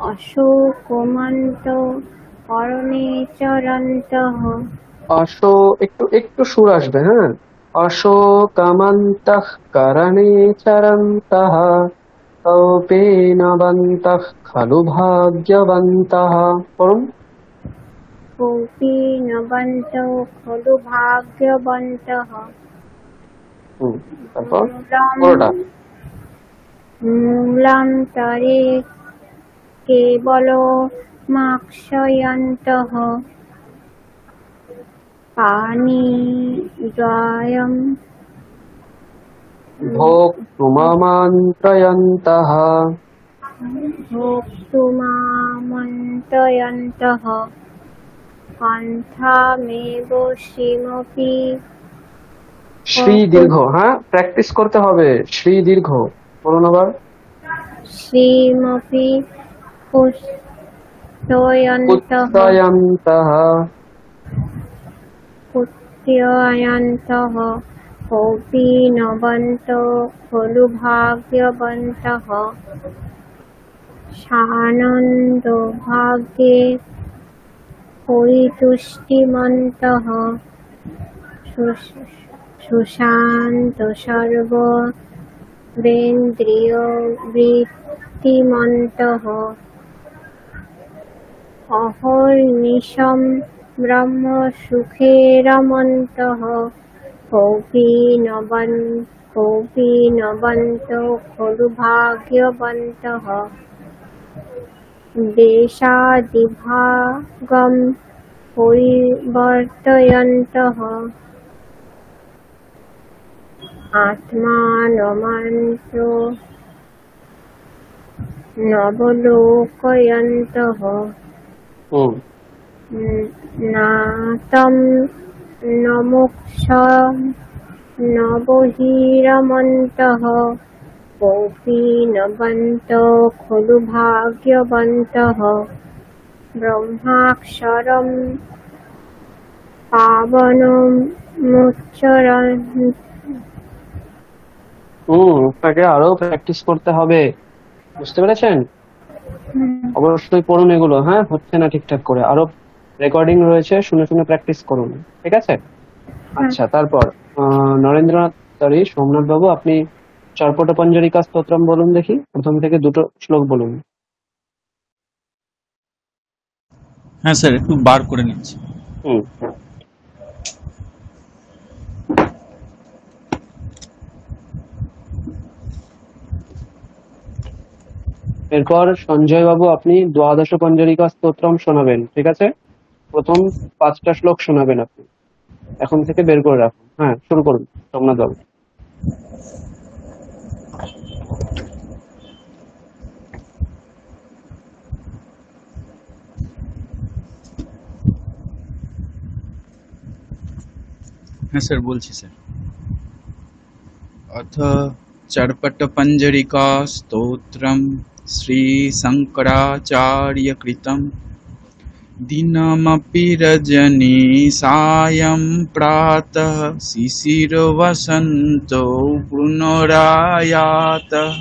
[SPEAKER 8] अशोकमन्त करणे चरन्तः।
[SPEAKER 1] অশো একটু একটু সুর আসবে, হ্যাঁ। অশোকামান্তঃ করণে চরন্তঃ কৌপীনবন্তঃ খলু ভাগ্যবন্তঃ। পড়ুন।
[SPEAKER 8] कौपीनवन्तौ खलु भाग्यवन्तः
[SPEAKER 1] তারপর পুরোটা।
[SPEAKER 8] मूलं तरे केवलमाक्षयन्तः पाणिद्वयं
[SPEAKER 1] ভোক্তুমামন্ত্রয়ন্তঃ
[SPEAKER 8] भोक्तुमामन्त्रयन्तः पन्थामेव श्रीमपि
[SPEAKER 1] শ্রী দীর্ঘ, হ্যাঁ প্র্যাকটিস করতে হবে। শ্রী দীর্ঘ বলুন আবার।
[SPEAKER 8] श्रीमपि पुष्टयन्तः
[SPEAKER 1] পুত্রয়ন্তঃ
[SPEAKER 8] पुत्ययन्तः कौपीनवन्तो खलु भाग्यवन्तः सानन्दभाग्ये परितुष्टिमन्तः सुशान्त सर्वेन्द्रियवृत्तिमन्तः अहर्निशं ब्रह्मसुखे रमन्तः कौपीनवन्तो खलु भाग्यवन्तः देशादिभागं परिवर्तयन्तः आत्मानमन्तो नवलोकयन्तः नातं न मोक्षं न बहिरमन्तः कौपीनवन्तो खलु भाग्यवन्तः ब्रह्माक्षरं पावनमुच्चरन्।
[SPEAKER 1] আপনাকে আরো প্র্যাকটিস করতে হবে, বুঝতে পেরেছেন? অবশ্যই পড়ুন এগুলো, হ্যাঁ হচ্ছে না ঠিকঠাক করে। আরো রেকর্ডিং রয়েছে, শুনে শুনে প্র্যাকটিস করুন, ঠিক আছে? আচ্ছা, তারপর নরেন্দ্রনাথ সরি সোমনাথ বাবু, আপনি চর্পটপঞ্জরিকা স্তোত্রম বলুন দেখি, প্রথম থেকে দুটো শ্লোক বলুন।
[SPEAKER 2] হ্যাঁ স্যার, একটু বার করে নিচ্ছি।
[SPEAKER 1] এরপর সঞ্জয় বাবু আপনি দ্বাদশ পঞ্জরিকা স্তোত্রম শোনাবেন, ঠিক আছে? প্রথম 5টা শ্লোক শোনাবেন আপনি, এখন থেকে বের করে রাখুন। হ্যাঁ, শুরু করুন সোমনাথ বাবু।
[SPEAKER 2] হ্যাঁ স্যার, বলছি স্যার। अथ चर्पटपञ्जरिका स्तोत्रम् श्रीशङ्कराचार्यकृतम् दिनमपि रजनी सायं प्रातः शिशिरवसन्तो पुनरायातः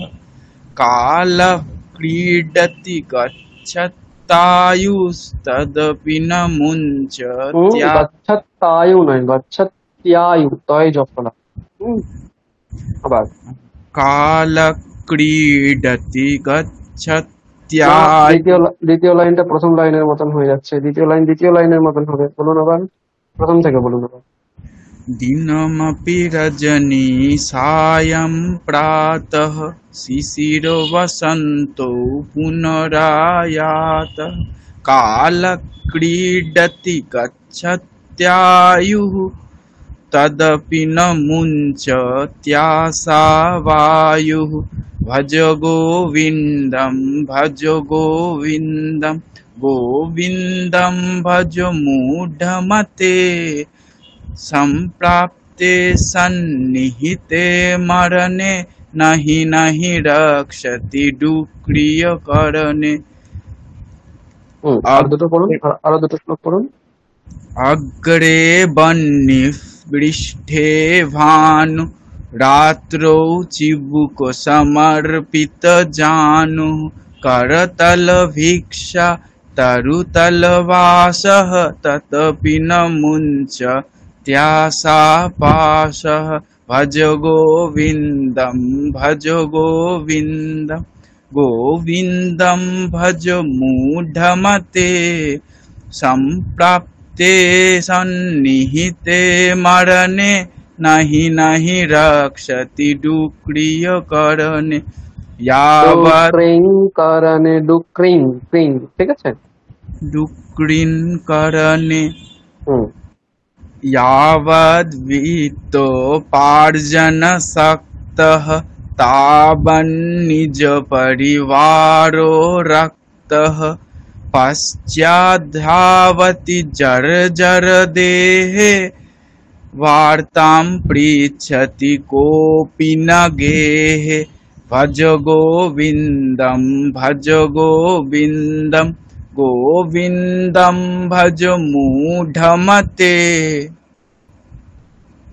[SPEAKER 2] कालः क्रीडति गच्छत्तायुस्तदपि न मुञ्चत्या।
[SPEAKER 1] গচ্ছত্তায়ু নয়, গচ্ছত্যায়ু, তয় জপলা। আবার
[SPEAKER 2] कालः क्रीडति गच्छत्या।
[SPEAKER 1] দ্বিতীয় লাইনটা প্রথম লাইনের মতন হয়ে যাচ্ছে, দ্বিতীয় লাইন দ্বিতীয় লাইনের মতন হবে। বলুন আবার, প্রথম থেকে বলুন আবার।
[SPEAKER 2] दिनमपि रजनी सायं प्रातः शिशिरवसन्तो पुनरायातः कालः क्रीडति गच्छत्यायुः तदपि न मुञ्चत्यासा वायुः। भज गोविन्दं गोविन्दं भज मूढमते सम्प्राप्ते सन्निहिते मरणे নাহি নাহি রক্ষতি ডুক্রিয়করণে।
[SPEAKER 1] আর দুটো পড়ুন, আরো দুটো শ্লোক পড়ুন।
[SPEAKER 2] अग्रे बह्निः पृष्ठे भानु रात्रौ चिबुक समर्पित जानुः करतल भिक्षा तरुतल वासः तदपि न मुञ्च त्यासापाशः भज गोविन्दं गोविन्दं भज मूढमते संप्राप्ते सन्निहिते मरणे नहि नहि रक्षति डुक्रियकरणे यावत्
[SPEAKER 1] ডুক্রিং করণে, ডুক্রিং ক্রিং, ঠিক আছে।
[SPEAKER 2] डुक्रियकरणे
[SPEAKER 1] হুম
[SPEAKER 2] यावद्वित्तोपार्जन शक्तः तावन्निज परिवारो रक्तः पश्चाद्धावति जर्जर देहे वार्तां पृच्छति कोऽपि न गेहे भज गोविन्दं गोविन्दं भज मूढमते।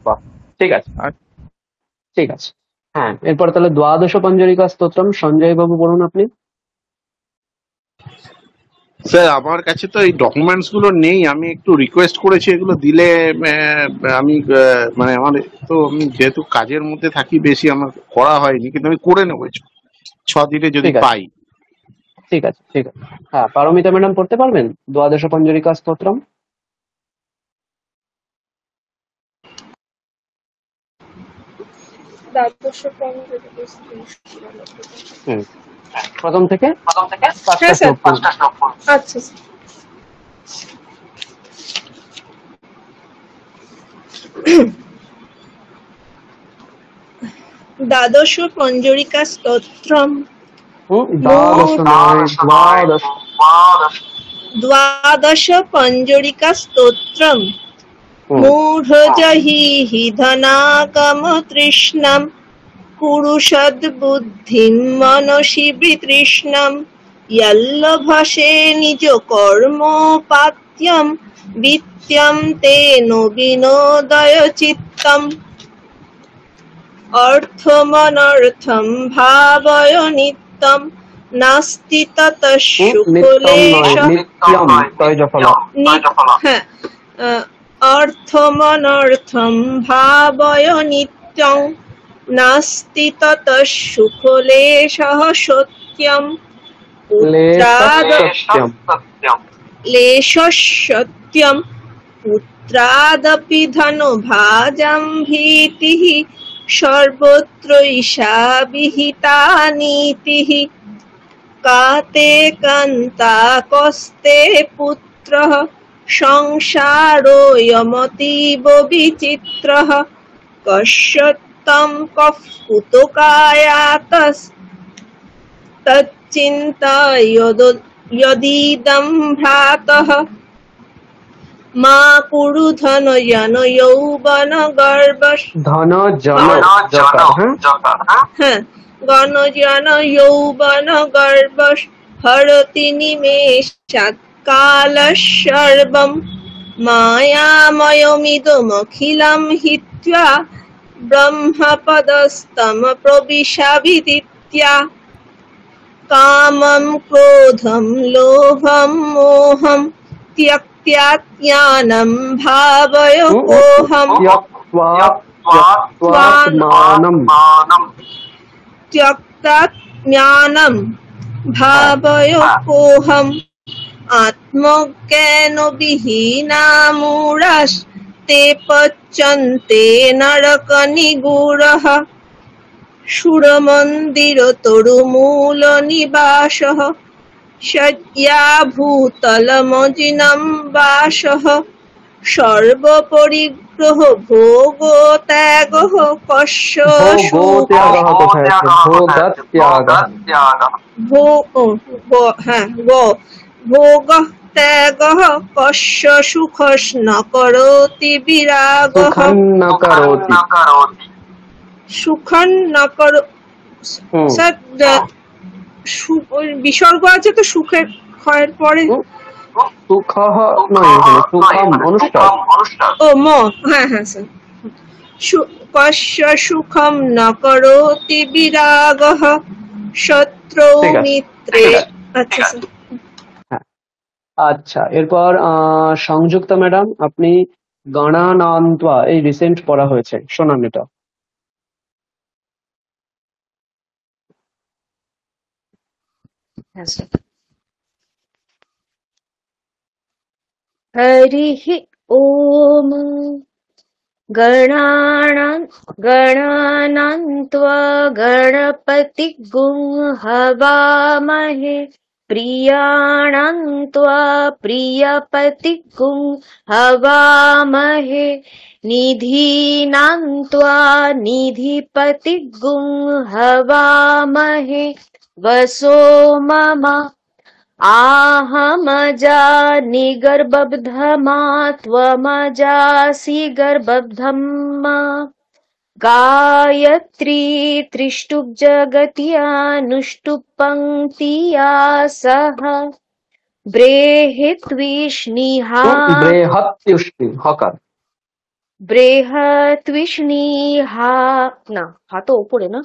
[SPEAKER 1] বাহ, ঠিক আছে ঠিক আছে। হ্যাঁ, এরপর তাহলে দ্বাদশ পঞ্জরিকা স্তোত্রম সঞ্জয় বাবু বলুন আপনি।
[SPEAKER 6] স্যার আমার কাছে তো এই ডকুমেন্টস গুলো নেই, আমি একটু রিকোয়েস্ট করেছি এগুলো দিলে আমি মানে আমার তো আমি যেহেতু কাজের মধ্যে থাকি বেশি, আমার করা হয়নি, কিন্তু আমি করে নেবো 6 দিনে যদি
[SPEAKER 1] ঠিক আছে।
[SPEAKER 6] পাই।
[SPEAKER 1] ঠিক আছে ঠিক আছে। হ্যাঁ, পারমিতা ম্যাডাম পড়তে পারবেন দ্বাদশ পঞ্জরিকা স্তোত্রম? হুম, প্রথম থেকে পাঁচটা
[SPEAKER 4] হ্যাঁ স্যার,
[SPEAKER 1] শ্লোক পড়ুন।
[SPEAKER 4] আচ্ছা স্যার। দ্বাদশ পঞ্জরিকা স্তোত্রম
[SPEAKER 1] দ্বাদশ নয়, দ্বাদশ।
[SPEAKER 4] দ্বাদশ পঞ্জরিকা স্তোত্রম
[SPEAKER 1] হুম,
[SPEAKER 4] মূঢ়জহি হি ধনাগম তৃষ্ণাম পুরুষদ্বুদ্ধিম মনসি বিতৃষ্ণাম यल्लभसे निज कर्मोपात्यं वित्यं तेन विनोदय चित्तम् अर्थमनर्थं भावय नित्यं नास्ति ततः सुखलेशः
[SPEAKER 1] নিত্যম তৈজফল।
[SPEAKER 4] হ্যাঁ, অর্থমনर्थं ভাবয় নিত্যং নাস্তি ততঃ সুখলেশः সত্যম লেশসত্যম পুত্রাদপি ধনভাজাং ভীতিः সর্বত্র ঈশা বিহিতা নীতিः কাতে কান্তা কস্তে পুত্রঃ সংসারোऽয়মতীব বিচিত্রः কস্যত্তম কঃ কুতোকায়াতস তচ্চিন্তায়দিদং ভ্রাতঃ মা কুরু ধনজন যৌবন গর্বস
[SPEAKER 1] ধন জন
[SPEAKER 4] হ্যাঁ গণজন যৌবন গর্বস হরতি নিমেষাৎ কালঃসর্বম মায়াময়মিদমখিলম হিত্বা ব্রহ্মপদস্তম প্রবিশাভিদিত্য়া কামম ক্রোধম লোভম মোহম ত্যক্ত্যাজ্ঞানম ভাবয় কোহম ত্যক্ত্যাজ্ঞানম ভাবয় কোহম আত্মজ্ঞান বিহীনা মূঢ়াস তে পচ্যন্তে নরক নিগূঢ়ঃ সুরমন্দির তরুমূল নিবাসঃ শয্যা ভূতলমজিনম বাসঃ সর্বপরিগ্রহ ভোগ ত্যাগঃ কস্য ভোগ ত্যাগঃ কস্য সুখস ন করোতি বিরাগঃ সুখং ন
[SPEAKER 1] হুম
[SPEAKER 4] স্যার ওই বিসর্গ আছে তো সুখের ক্ষয়ের পরে।
[SPEAKER 1] হুম, সুখহ নয়, এখানে সুখম অনুষ্টার।
[SPEAKER 4] ও হ্যাঁ হ্যাঁ স্যার। কস্য সুখম ন করোতি বিরাগঃ শত্রৌ
[SPEAKER 1] ঠিক আছে,
[SPEAKER 4] মিত্রে।
[SPEAKER 1] ঠিক আছে।
[SPEAKER 4] আচ্ছা স্যার।
[SPEAKER 1] হ্যাঁ, আচ্ছা, এরপর সংযুক্তা ম্যাডাম, আপনি গণানান্ত্বা এই রিসেন্ট পড়া হয়েছে, শোনান এটা।
[SPEAKER 3] হ্যাঁ স্যার। হরিः ওম गणानान्त्वा गणपतिगुं हवामहे प्रियाणान्त्वा प्रियपतिगुं हवामहे निधीनान्त्वा निधिपतिगुं हवामहे वसो मम आहमजानि गर्भब्धमा त्वमजासि गर्भब्धम् गायत्री त्रिष्टुप् जगत्यानुष्टुप् पङ्क्तिया सह बृहत्विष्णिहा
[SPEAKER 1] বৃহৎ হকার।
[SPEAKER 3] बृहत्विष्णिहा না হা তো উপরে না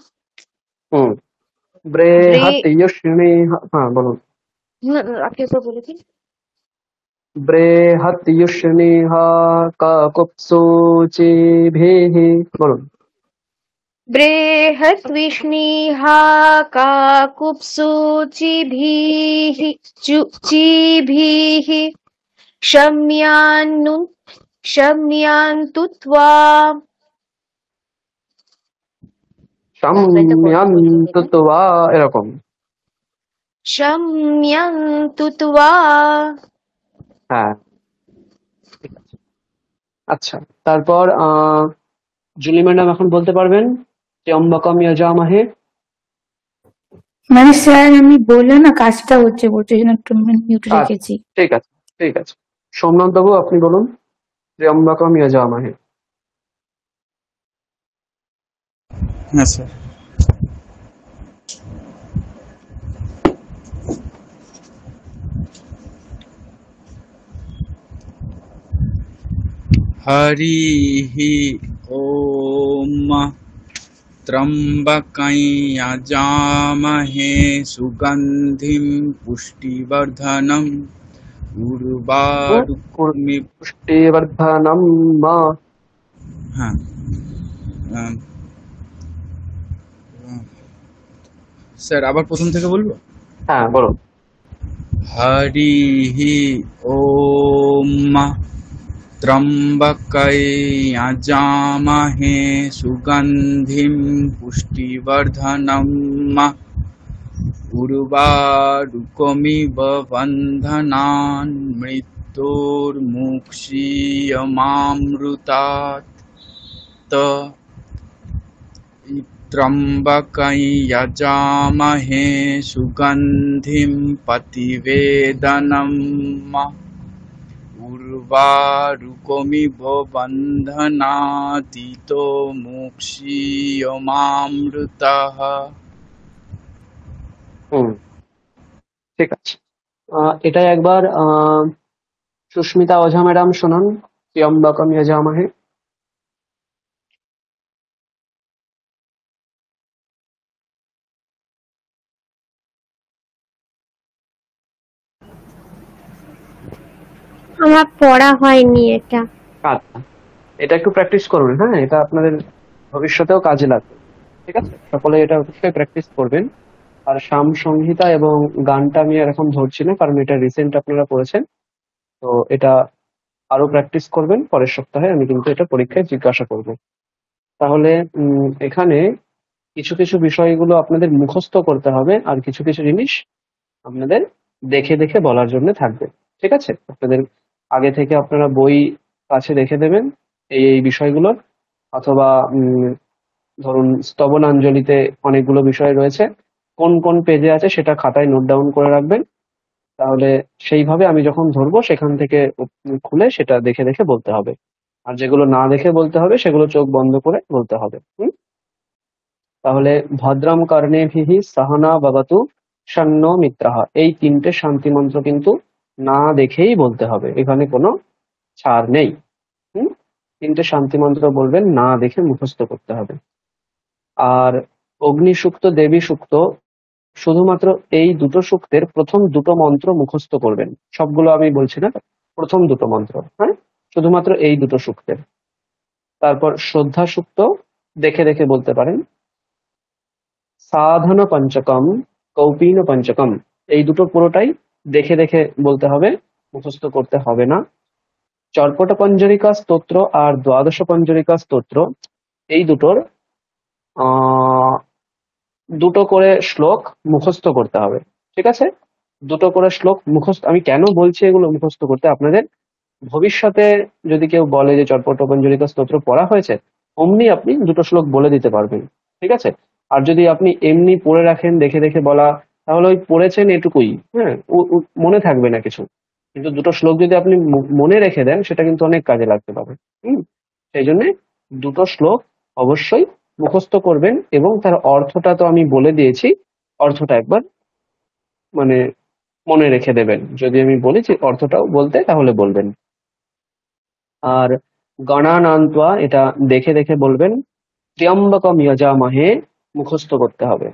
[SPEAKER 1] হুম,
[SPEAKER 3] ব্রে
[SPEAKER 1] বৃহৎ ইয়ষ্ণি, হ্যাঁ বলুন।
[SPEAKER 3] না, আপনি একবার বলে দিন।
[SPEAKER 1] বৃহৎ ইয়ষ্ণিহ কাকুৎসুচিভিঃ, বলুন।
[SPEAKER 3] बृहद्विष्णिहा काकुत्सुचिभिः चिभिः शम्यान्तु त्वाम्
[SPEAKER 1] সম্যন্তু ত্বা, এরকম।
[SPEAKER 3] शम्यन्तु त्वा।
[SPEAKER 1] হ্যাঁ, ঠিক আছে। আচ্ছা, তারপর জুলি ম্যাডাম এখন বলতে পারবেন ত্র্যম্বকম যজামহে।
[SPEAKER 5] মানে স্যার আমি বললাম না কাজটা হচ্ছে বলছে এই জন্য একটু মিউট
[SPEAKER 1] আচ্ছা,
[SPEAKER 5] রেখেছি।
[SPEAKER 1] ঠিক আছে, ঠিক আছে। সোমনাথ বাবু, আপনি বলুন ত্র্যম্বকম যজামহে।
[SPEAKER 2] হ্যাঁ স্যার। हरिः ॐ त्र्यम्बकं यजामहे सुगन्धिं पुष्टिवर्धनम् उर्वारुकमिव।
[SPEAKER 1] পুষ্টিবর্ধনম মা।
[SPEAKER 2] হ্যাঁ, স্যার আবার প্রথম থেকে বলবো।
[SPEAKER 1] হ্যাঁ বলুন।
[SPEAKER 2] हरिः ॐ त्र्यम्बकं यजामहे सुगन्धिं पुष्टिवर्धनम् उर्वारुकमिव बन्धनान् मृत्योर्मुक्षीयमामृतात् त्र्यम्बकं यजामहे सुगन्धिं प्रतिवेदनम् उर्वारुकमिव बन्धनातीतो मोक्षीयमामृतः।
[SPEAKER 1] হুম, ঠিক আছে। এটাই একবার সুস্মিতা ওঝা ম্যাডাম শোনান ত্র্যম্বকম যজামহে।
[SPEAKER 8] আমার পড়া হয়নি এটা।
[SPEAKER 1] আচ্ছা, এটা একটু প্র্যাকটিস করুন। হ্যাঁ, এটা আপনাদের ভবিষ্যতেও কাজে লাগবে। ঠিক আছে, সকলে এটা অবশ্যই প্র্যাকটিস করবেন। আর সাম সংহিতা এবং গানটা আমি এরকম ধরছি না, কারণ এটা রিসেন্ট আপনারা পড়েছেন। তো এটা আরো প্র্যাকটিস করবেন, পরের সপ্তাহে আমি কিন্তু এটা পরীক্ষায় জিজ্ঞাসা করব। তাহলে এখানে কিছু কিছু বিষয়গুলো আপনাদের মুখস্থ করতে হবে, আর কিছু কিছু জিনিস আপনাদের দেখে দেখে বলার জন্য থাকবে। ঠিক আছে, আপনাদের আগে থেকে আপনারা বই কাছে রেখে দেবেন এই বিষয়গুলোর, অথবা ধরুন স্তবনাঞ্জলিতে অনেকগুলো বিষয় রয়েছে, কোন কোন পেজে আছে সেটা খাতায় নোট ডাউন করে রাখবেন। তাহলে সেইভাবে আমি যখন ধরবো সেখান থেকে খুলে সেটা দেখে দেখে বলতে হবে। আর যেগুলো না দেখে বলতে হবে সেগুলো চোখ বন্ধ করে বলতে হবে। তাহলে ভদ্রম কর্ণেভিহি সহনা ভবতু শন্নো মিত্রাহ, এই তিনটে শান্তি মন্ত্র কিন্তু না দেখেই বলতে হবে, এখানে কোনো ছাড় নেই। হুম, তিনটে শান্তি মন্ত্র বলবেন, না দেখে মুখস্থ করতে হবে। আর অগ্নি সূক্ত, দেবী সূক্ত, শুধুমাত্র এই দুটো সূক্তের প্রথম দুটো মন্ত্র মুখস্থ করবেন, সবগুলো আমি বলছি না, প্রথম দুটো মন্ত্র, হ্যাঁ, শুধুমাত্র এই দুটো সূক্তের। তারপর শ্রদ্ধা সূক্ত দেখে দেখে বলতে পারেন। সাধন পঞ্চকম, কৌপিন পঞ্চকম, এই দুটো পুরোটাই দেখে দেখে বলতে হবে, মুখস্থ করতে হবে না। চর্পট পঞ্জরিকা স্তোত্র আর দ্বাদশ পঞ্জরিকা স্তোত্র, এই দুটোর আহ দুটো করে শ্লোক মুখস্থ করতে হবে, ঠিক আছে? দুটো করে শ্লোক মুখস্থ, আমি কেন বলছি এগুলো মুখস্থ করতে, আপনাদের ভবিষ্যতে যদি কেউ বলে যে চটপট পঞ্জরিকা স্তোত্র পড়া হয়েছে, অমনি আপনি দুটো শ্লোক বলে দিতে পারবেন, ঠিক আছে? আর যদি আপনি এমনি পড়ে রাখেন দেখে দেখে বলা, তাহলে ওই পড়েছেন এটুকুই, হ্যাঁ, মনে থাকবে না কিছু। কিন্তু দুটো শ্লোক যদি আপনি মনে রেখে দেন, সেটা কিন্তু অনেক কাজে লাগতে পারে। সেই জন্য দুটো শ্লোক অবশ্যই মুখস্থ করবেন, এবং তার অর্থটা তো আমি বলে দিয়েছি, অর্থটা একবার মানে মনে রেখে দেবেন। যদি আমি বলি যে অর্থটাও বলতে, তাহলে বলবেন। আর গণানান্ত্বা, এটা দেখে দেখে বলবেন। ত্র্যম্বকম যজামহে মুখস্থ করতে হবে।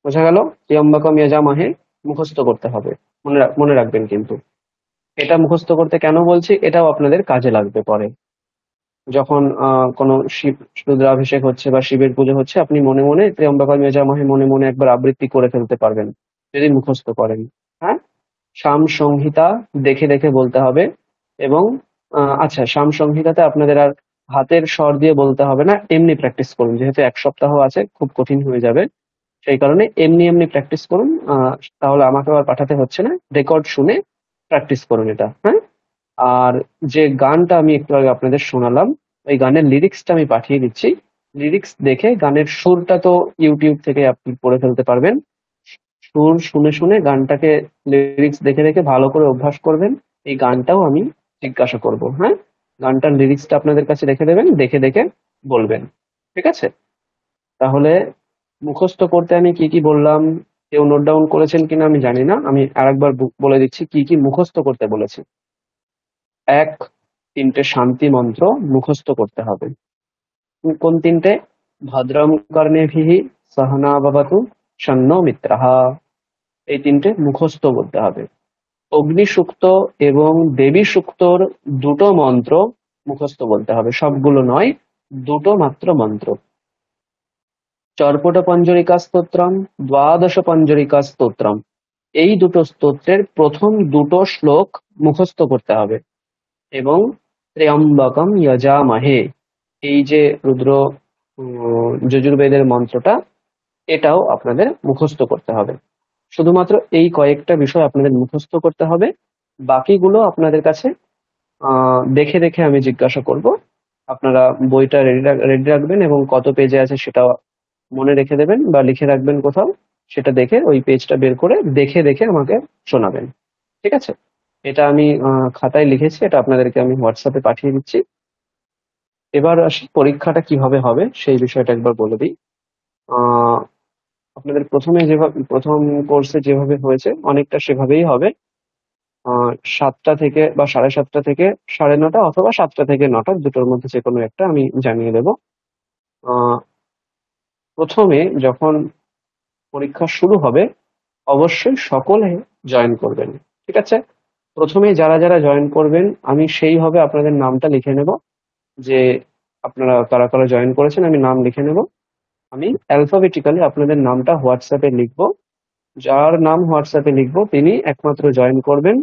[SPEAKER 1] বোঝা গেল? ত্র্যম্বকম যজামহে মুখস্থ করতে হবে, মনে রাখবেন কিন্তু। এটা মুখস্থ করতে কেন বলছি, এটাও আপনাদের কাজে লাগবে পরে, যখন কোনো শিব রুদ্রাভিষেক হচ্ছে বা শিবের পুজো হচ্ছে, আপনি মনে মনে ত্র্যম্বকম যজামহে মনে মনে একবার আবৃত্তি করে ফেলতে পারবেন যদি মুখস্থ করেন। হ্যাঁ, সাম সংহিতা দেখে দেখে বলতে হবে। এবং আচ্ছা, সাম সংহিতাতে আপনাদের আর হাতের স্বর দিয়ে বলতে হবে না, এমনি প্র্যাকটিস করুন, যেহেতু 1 সপ্তাহ আছে, খুব কঠিন হয়ে যাবে, সেই কারণে এমনি এমনি প্র্যাকটিস করুন। তাহলে আমাকে আর পাঠাতে হচ্ছে না, রেকর্ড শুনে প্র্যাকটিস করুন এটা, হ্যাঁ। আর যে গানটা আমি একটু আগে আপনাদের শোনালাম, ওই গানের লিরিক্সটা আমি পাঠিয়ে দিচ্ছি। লিরিক্স দেখে, গানের সুরটা তো ইউটিউব থেকে আপনি পড়ে ফেলতে পারবেন, সুর শুনে শুনে গানটাকে লিরিক্স দেখে দেখে ভালো করে অভ্যাস করবেন। এই গানটাও আমি জিজ্ঞাসা করব, হ্যাঁ, গানটার লিরিক্সটা আপনাদের কাছে রেখে দেবেন, দেখে দেখে বলবেন, ঠিক আছে? তাহলে মুখস্থ করতে আমি কি কি বললাম, কেউ নোট ডাউন করেছেন কিনা আমি জানি না, আমি আরেকবার বলে দিচ্ছি কি কি মুখস্থ করতে বলেছি। 3টে শান্তি মন্ত্র মুখস্থ করতে হবে। কোন 3টে? ভদ্রম কর্ণেভিহি সহনা ভবতু শন্নো মিত্রাহ, এই 3টে মুখস্থ করতে হবে। অগ্নি সূক্ত এবং দেবী সূক্তর দুটো মন্ত্র মুখস্থ বলতে হবে, সবগুলো নয়, দুটো মাত্র মন্ত্র। চর্পট পঞ্জরিকা স্তোত্রম, দ্বাদশ পঞ্জরিকা স্তোত্রম, এই দুটো স্তোত্রের প্রথম দুটো শ্লোক মুখস্থ করতে হবে। এবং ত্র্যম্বকম যজামহে, এই যে রুদ্র যজুর্বেদের মন্ত্রটা, এটাও আপনাদের মুখস্থ করতে হবে। শুধুমাত্র এই কয়েকটা বিষয় আপনাদের মুখস্থ করতে হবে, বাকিগুলো আপনাদের কাছে দেখে দেখে আমি জিজ্ঞাসা করব। আপনারা বইটা রেডি রাখবেন এবং কত পেজে আছে সেটা মনে রেখে দেবেন বা লিখে রাখবেন কোথাও, সেটা দেখে ওই পেজটা বের করে দেখে দেখে আমাকে শোনাবেন, ঠিক আছে? এটা আমি খাতায় লিখেছি, এটা আপনাদেরকে আমি হোয়াটসঅ্যাপে পাঠিয়ে দিচ্ছি। এবার আসি পরীক্ষাটা কিভাবে হবে সেই বিষয়টা একবার বলে দিই। আপনাদের প্রথম কোর্সে যেভাবে হয়েছে অনেকটা সেভাবেই হবে। 7টা থেকে বা 7:30 থেকে 9:30, অথবা 7টা থেকে 9টা, দুটোর মধ্যে যে কোনো একটা আমি জানিয়ে দেব। প্রথমে যখন পরীক্ষা শুরু হবে, অবশ্যই সকলে জয়েন করবেন, ঠিক আছে? প্রথমে যারা যারা জয়েন করবেন, আমি সেইভাবে আপনাদের নামটা লিখে নেব, যে আপনারা কারা কারা জয়েন করেছেন, আমি নাম লিখে নেব। আমি অ্যালফাবেটিক্যালি আপনাদের নামটা হোয়াটসঅ্যাপে লিখবো, যার নাম হোয়াটসঅ্যাপে লিখবো তিনি একমাত্র জয়েন করবেন,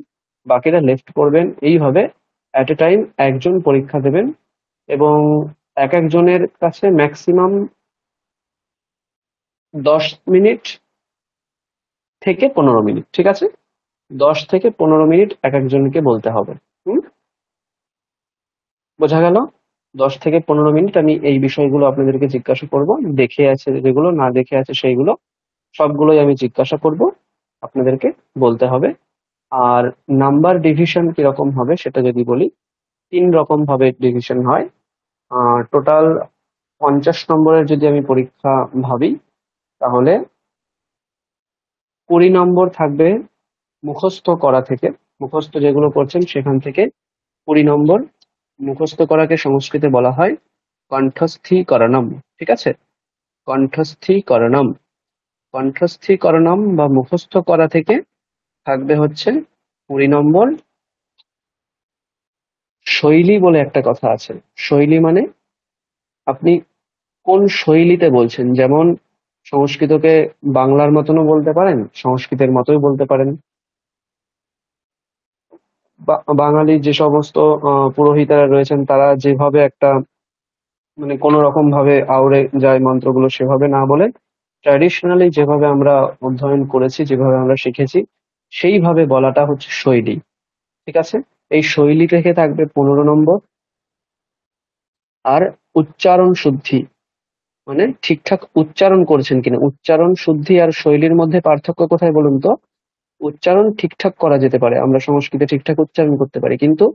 [SPEAKER 1] বাকিরা লেফট করবেন। এইভাবে অ্যাট এ টাইম একজন পরীক্ষা দেবেন, এবং এক একজনের কাছে ম্যাক্সিমাম 10 মিনিট থেকে 15 মিনিট, ঠিক আছে? 10 থেকে 15 মিনিট এক একজনকে বলতে হবে। বোঝা গেল? 10 থেকে 15 মিনিট আমি এই বিষয়গুলো আপনাদেরকে জিজ্ঞাসা করব, দেখে আছে যেগুলো, না দেখে আছে সেইগুলো, সবগুলোই আমি জিজ্ঞাসা করব, আপনাদেরকে বলতে হবে। আর নাম্বার ডিভিশন কিরকম হবে সেটা যদি বলি, 3 রকম ভাবে ডিভিশন হয়। টোটাল 50 নম্বরের যদি আমি পরীক্ষা ভাবি, তাহলে 20 নম্বর থাকবে মুখস্থ করা থেকে। মুখস্থ যেগুলো করছেন সেখান থেকে 20 নম্বর। মুখস্থ করাকে সংস্কৃতে বলা হয় কণ্ঠস্থীকরণম। ঠিক আছে, কণ্ঠস্থীকরণম। কণ্ঠস্থীকরণম বা মুখস্থ করা থেকে থাকবে হচ্ছে 20 নম্বর। শৈলী বলে একটা কথা আছে। শৈলী মানে আপনি কোন শৈলীতে বলছেন। যেমন সংস্কৃতকে বাংলার মতনও বলতে পারেন, সংস্কৃতের মতোই বলতে পারেন। বাঙালির যে সমস্ত পুরোহিতরা রয়েছেন তারা যেভাবে একটা মানে কোনো রকম ভাবে আউড়ে যায় মন্ত্রগুলো, সেভাবে না বলে ট্র্যাডিশনালি যেভাবে আমরা অধ্যয়ন করেছি, যেভাবে আমরা শিখেছি, সেইভাবে বলাটা হচ্ছে শৈলী। ঠিক আছে, এই শৈলী থেকে থাকবে 15 নম্বর। আর উচ্চারণ শুদ্ধি মানে ঠিকঠাক উচ্চারণ করছেন কিনা। উচ্চারণ শুদ্ধি আর শৈলীর মধ্যে পার্থক্য কোথায় বলুন তো? উচ্চারণ ঠিকঠাক করা যেতে পারে, আমরা সংস্কৃতে ঠিকঠাক উচ্চারণ করতে পারি, কিন্তু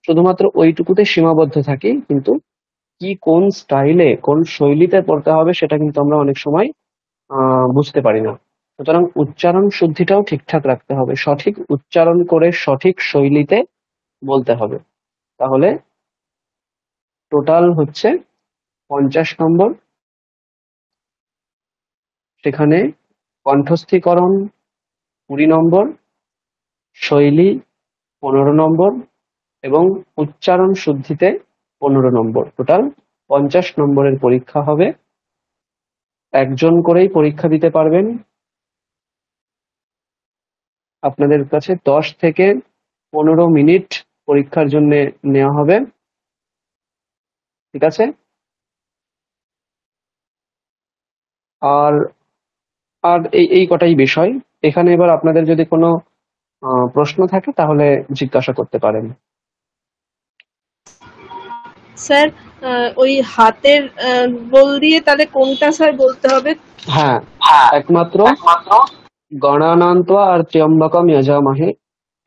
[SPEAKER 1] শুধুমাত্র ওইটুকুতে সীমাবদ্ধ থাকি। কিন্তু কি কোন স্টাইলে কোন শৈলীতে পড়তে হবে সেটা কিন্তু আমরা অনেক সময় বুঝতে পারি না। সুতরাং উচ্চারণ শুদ্ধিটাও ঠিকঠাক রাখতে হবে, সঠিক উচ্চারণ করে সঠিক শৈলীতে বলতে হবে। তাহলে টোটাল হচ্ছে 50 নম্বর। সেখানে কণ্ঠস্থীকরণ 20 নম্বর, শৈলী 15 নম্বর এবং উচ্চারণ শুদ্ধিতে 15 নম্বর। টোটাল 50 নম্বরের পরীক্ষা হবে। একজন করেই পরীক্ষা দিতে পারবেন। আপনাদের কাছে 10 থেকে 15 মিনিট পরীক্ষার জন্য নেওয়া হবে। ঠিক আছে, আর আর এই এই কটাই বিষয়। এখানে এবার আপনাদের যদি কোনো প্রশ্ন থাকে তাহলে জিজ্ঞাসা করতে পারেন।
[SPEAKER 4] স্যার ওই হাতের বল দিয়ে তাহলে কোনটা স্যার বলতে হবে?
[SPEAKER 1] হ্যাঁ, একমাত্র গণানান্ত্বা আর ত্র্যম্বকম যজামহে,